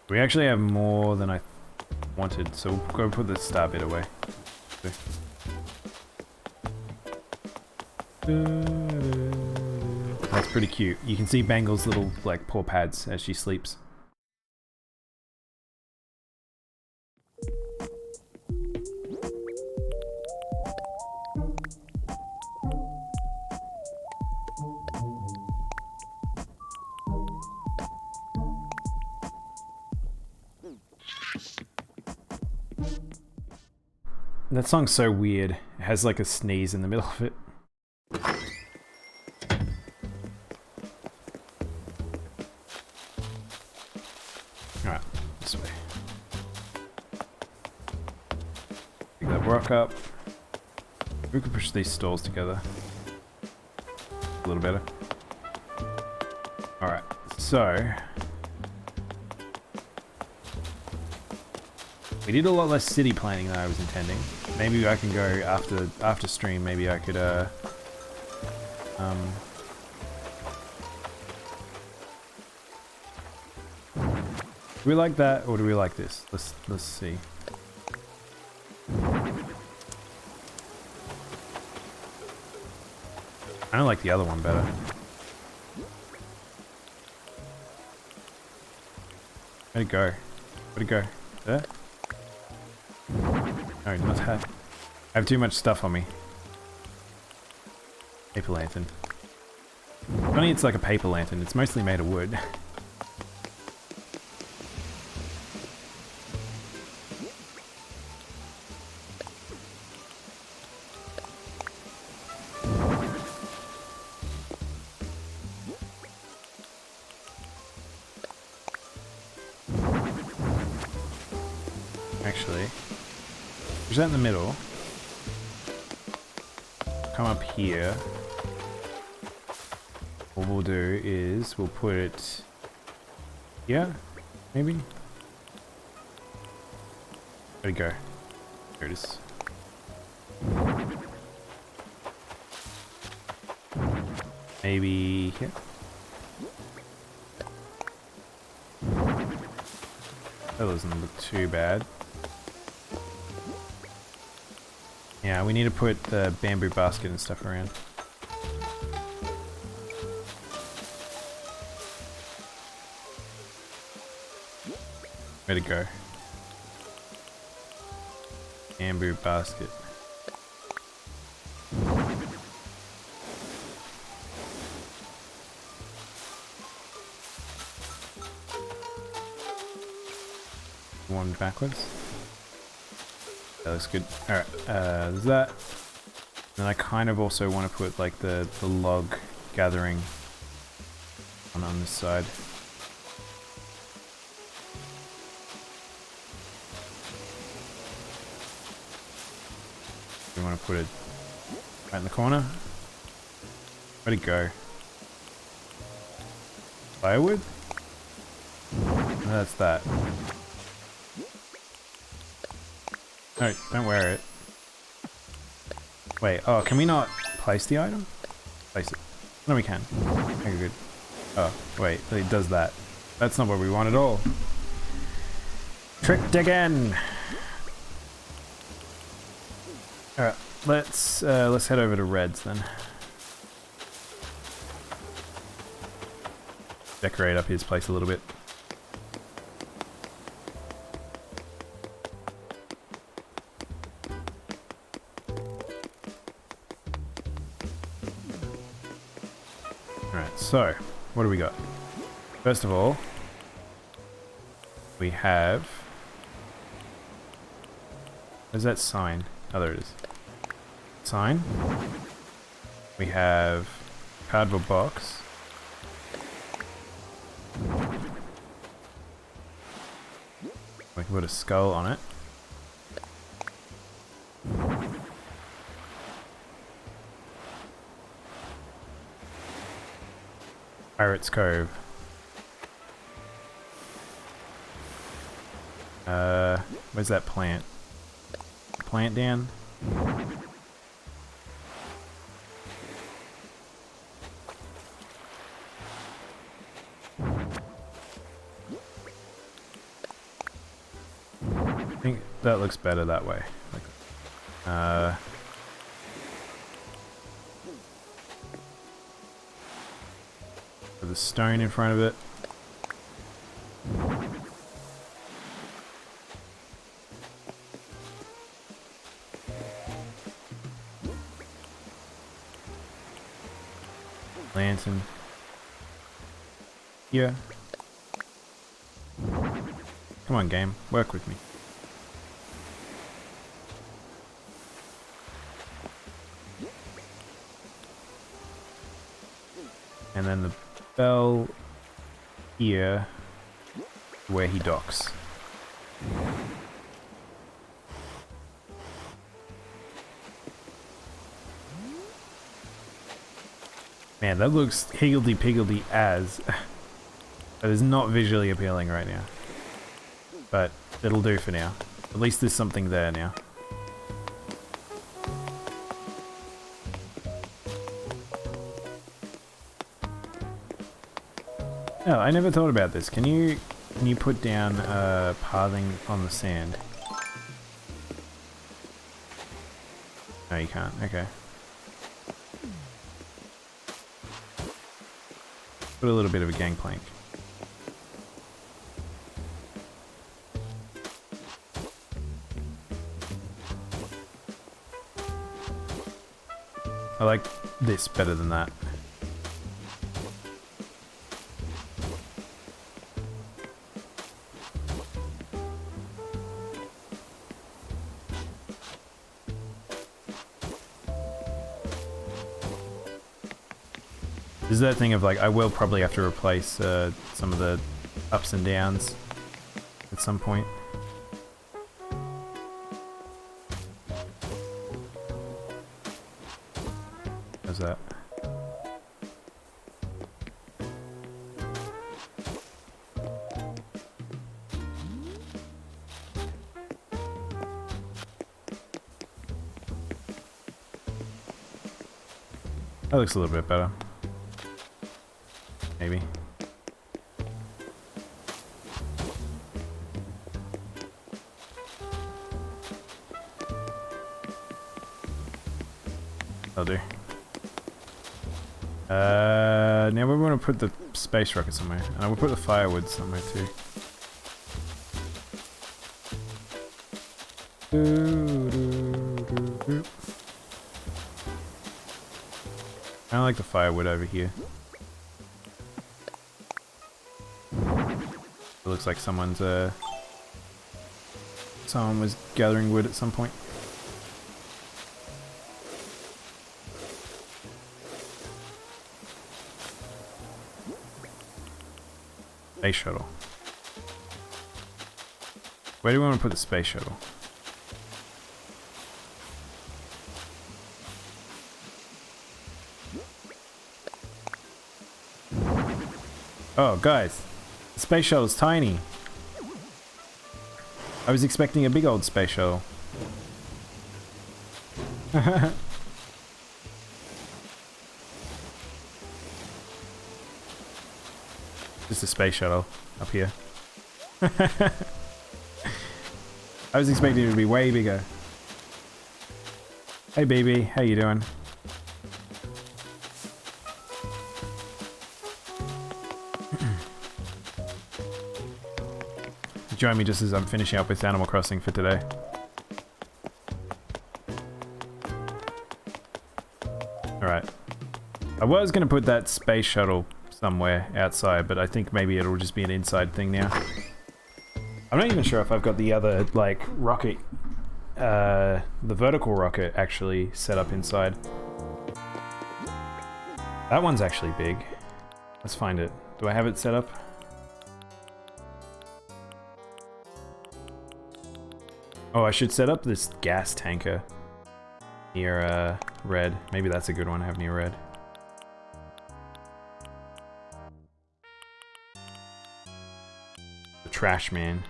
We actually have more than I wanted, so we'll go put the star bit away. That's pretty cute. You can see Bangle's little, like, paw pads as she sleeps. That song's so weird. It has like a sneeze in the middle of it. Alright, this way. Pick that rock up. We can push these stalls together. A little better. Alright, so... we did a lot less city planning than I was intending. Maybe I can go after stream, maybe I could, do we like that, or do we like this? Let's see. I don't like the other one better. Where'd it go? Where'd it go? There? No, not have. I have too much stuff on me. Paper lantern. Funny, it's like a paper lantern. It's mostly made of wood. Actually, push that in the middle. Come up here. What we'll do is we'll put it here, maybe? Where'd it go? There it is. Maybe here? That doesn't look too bad. Yeah, we need to put the bamboo basket and stuff around. Where'd it go? Bamboo basket. One backwards. That looks good. Alright, there's that. Then I kind of also want to put like the log gathering on this side. We want to put it right in the corner. Where'd it go? Firewood? No, that's that. No, don't wear it. Wait, oh, can we not place the item? Place it. No, we can. Okay, good. Oh, wait, it does that. That's not what we want at all. Tricked again! Alright, let's head over to Red's then. Decorate up his place a little bit. So, what do we got? First of all, we have... where's that sign? Oh, there it is. Sign. We have cardboard box. We can put a skull on it. Pirates Cove. Where's that plant? Plant down? I think that looks better that way. With a stone in front of it. Lantern. Yeah. Come on, game. Work with me. And then the bell here where he docks. Man, that looks higgledy-piggledy as. That is not visually appealing right now. But it'll do for now. At least there's something there now. Oh, I never thought about this. Can you put down pathing on the sand? No, you can't. Okay. Put a little bit of a gangplank. I like this better than that. This is that thing of like, I will probably have to replace some of the ups and downs at some point. How's that? That looks a little bit better. Maybe. I'll do. Now we want to put the space rocket somewhere, and I will put the firewood somewhere too. I like the firewood over here. It looks like someone was gathering wood at some point. Space shuttle. Where do we want to put the space shuttle? Oh, guys. The space shuttle's tiny. I was expecting a big old space shuttle. Just a space shuttle up here. I was expecting it to be way bigger. Hey baby, how you doing? Join me just as I'm finishing up with Animal Crossing for today. Alright. I was going to put that space shuttle somewhere outside, but I think maybe it'll just be an inside thing now. I'm not even sure if I've got the other, like, rocket, the vertical rocket actually set up inside. That one's actually big. Let's find it. Do I have it set up? Oh, I should set up this gas tanker near red. Maybe that's a good one to have near red. The trash man.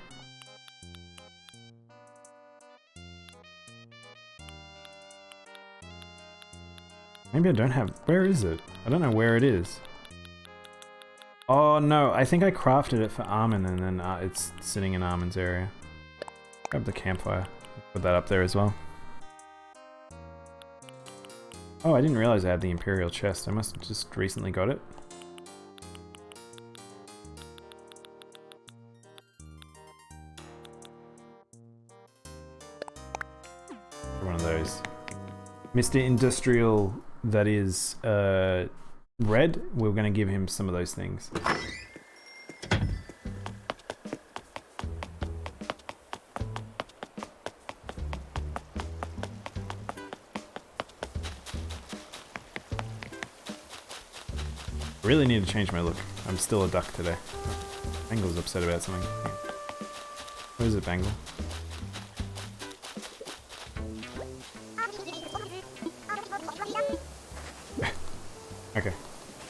Maybe I don't have... Where is it? I don't know where it is. Oh no, I think I crafted it for Armin and then it's sitting in Armin's area. Grab the campfire. Put that up there as well. Oh, I didn't realize I had the Imperial chest. I must have just recently got it. One of those. Mr. Industrial, that is red, we're going to give him some of those things. Really need to change my look. I'm still a duck today. Bangle's upset about something. What is it, Bangle? Okay.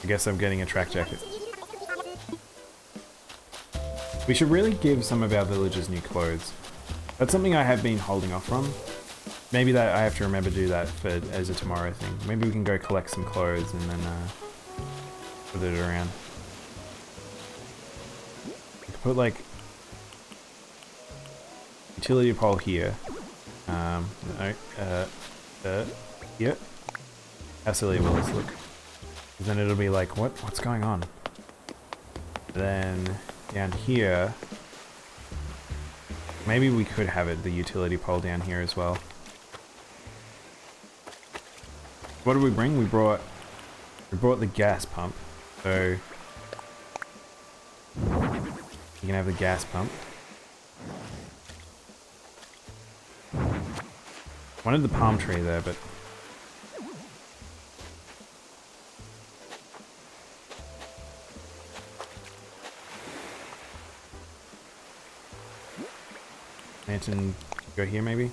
I guess I'm getting a track jacket. We should really give some of our villagers new clothes. That's something I have been holding off from. Maybe that I have to remember to do that for as a tomorrow thing. Maybe we can go collect some clothes and then put it around. We could put like utility pole here. No, here. How silly will this look? Then it'll be like, what's going on? Then down here, maybe we could have it, the utility pole down here as well. What did we bring? We brought the gas pump. So you can have the gas pump. Wanted the palm tree there, but lantern go here maybe?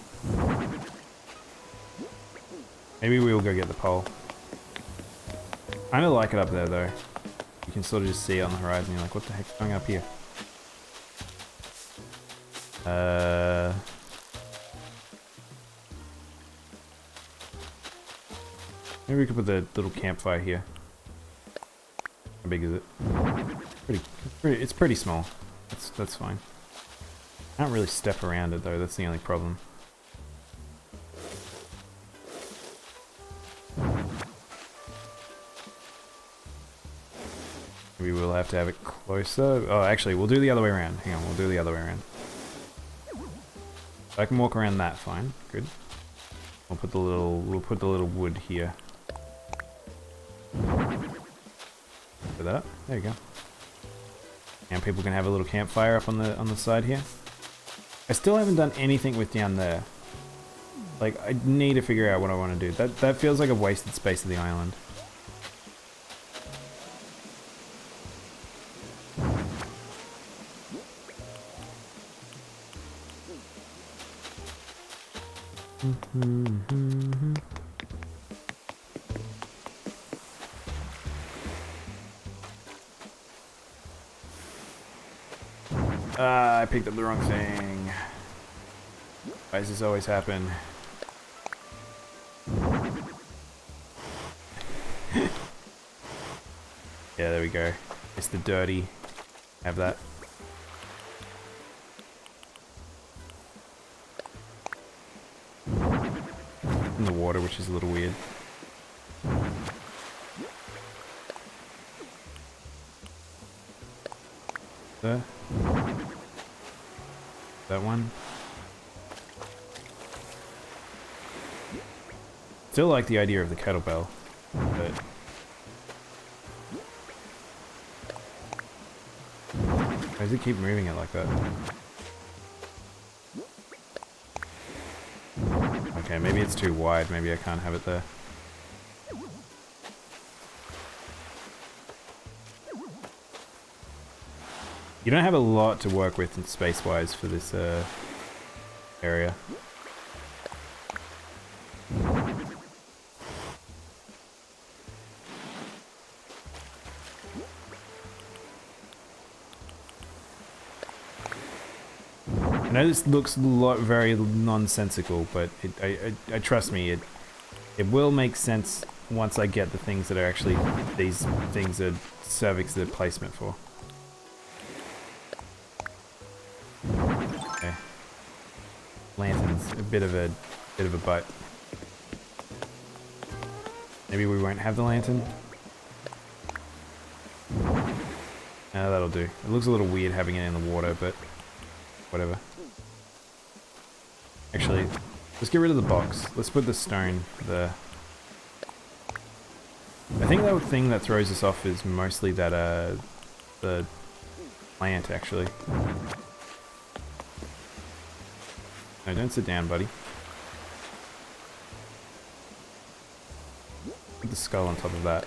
Maybe we'll go get the pole. I kinda like it up there though. You can sort of just see it on the horizon, you're like, what the heck's going up here? Maybe we could put the little campfire here. How big is it? It's pretty small. That's fine. I can't really step around it though, that's the only problem. Maybe we'll have to have it closer. Oh, actually, we'll do the other way around. Hang on, we'll do the other way around. So I can walk around that fine. Good. We'll put the little wood here. Put that up. There you go. And people can have a little campfire up on the side here. I still haven't done anything with down there. Like, I need to figure out what I want to do. That feels like a wasted space of the island. I picked up the wrong thing. Why does this always happen? Yeah, there we go. It's the dirty. Have that. In the water, which is a little weird. There. That one. Still like the idea of the kettlebell, but why does it keep moving it like that? Okay, maybe it's too wide, maybe I can't have it there. You don't have a lot to work with space-wise for this area. I know this looks very nonsensical, but I trust me, it will make sense once I get the things that are actually these things that serve the placement for. Okay. Lanterns, a bit of a butt. Maybe we won't have the lantern. No, that'll do. It looks a little weird having it in the water, but whatever. Actually, let's get rid of the box. Let's put the stone there. I think the thing that throws us off is mostly that the plant, actually. No, don't sit down, buddy. Put the skull on top of that.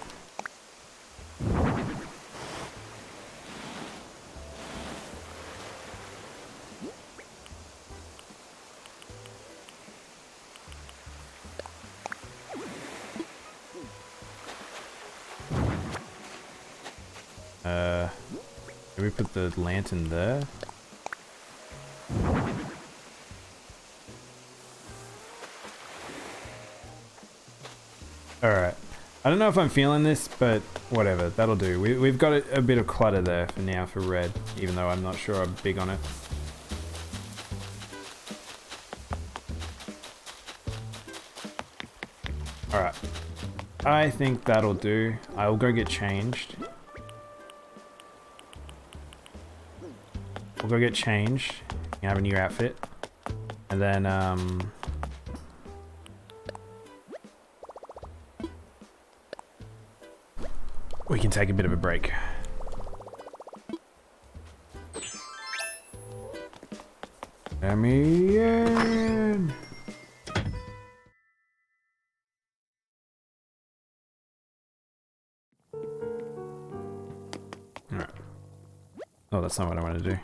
maybe put the lantern there. Alright. I don't know if I'm feeling this, but whatever, that'll do. We've got a bit of clutter there for now for red, even though I'm not sure I'm big on it. Alright. I think that'll do. I'll go get changed. We'll go get changed. You have a new outfit. And then, we can take a bit of a break. Let me in. Alright. Oh, that's not what I want to do.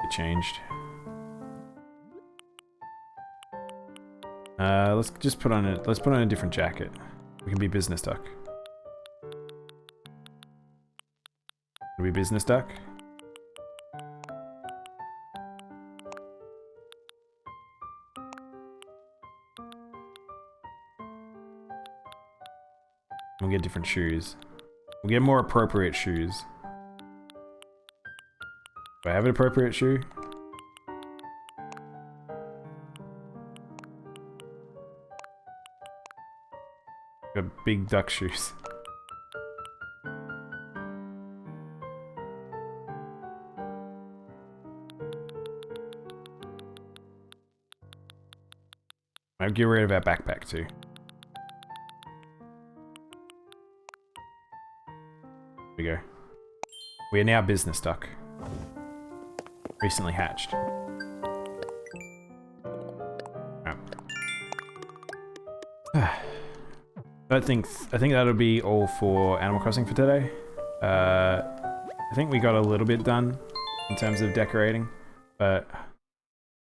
It changed. Let's just put on a different jacket. We can be business duck. Can we be business duck? We'll get different shoes. We'll get more appropriate shoes. Do I have an appropriate shoe? Got big duck shoes. I'll get rid of our backpack too. There we go. We are now business duck. Recently hatched. I think that'll be all for Animal Crossing for today. I think we got a little bit done in terms of decorating, but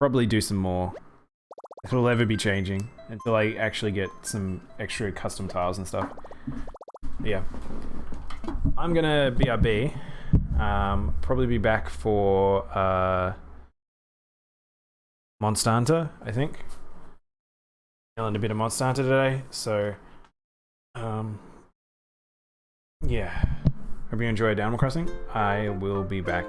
probably do some more. It'll ever be changing until I actually get some extra custom tiles and stuff. But yeah, I'm gonna BRB. Probably be back for Monster Hunter, I think. Feeling a bit of Monster Hunter today, so yeah. Hope you enjoyed Animal Crossing. I will be back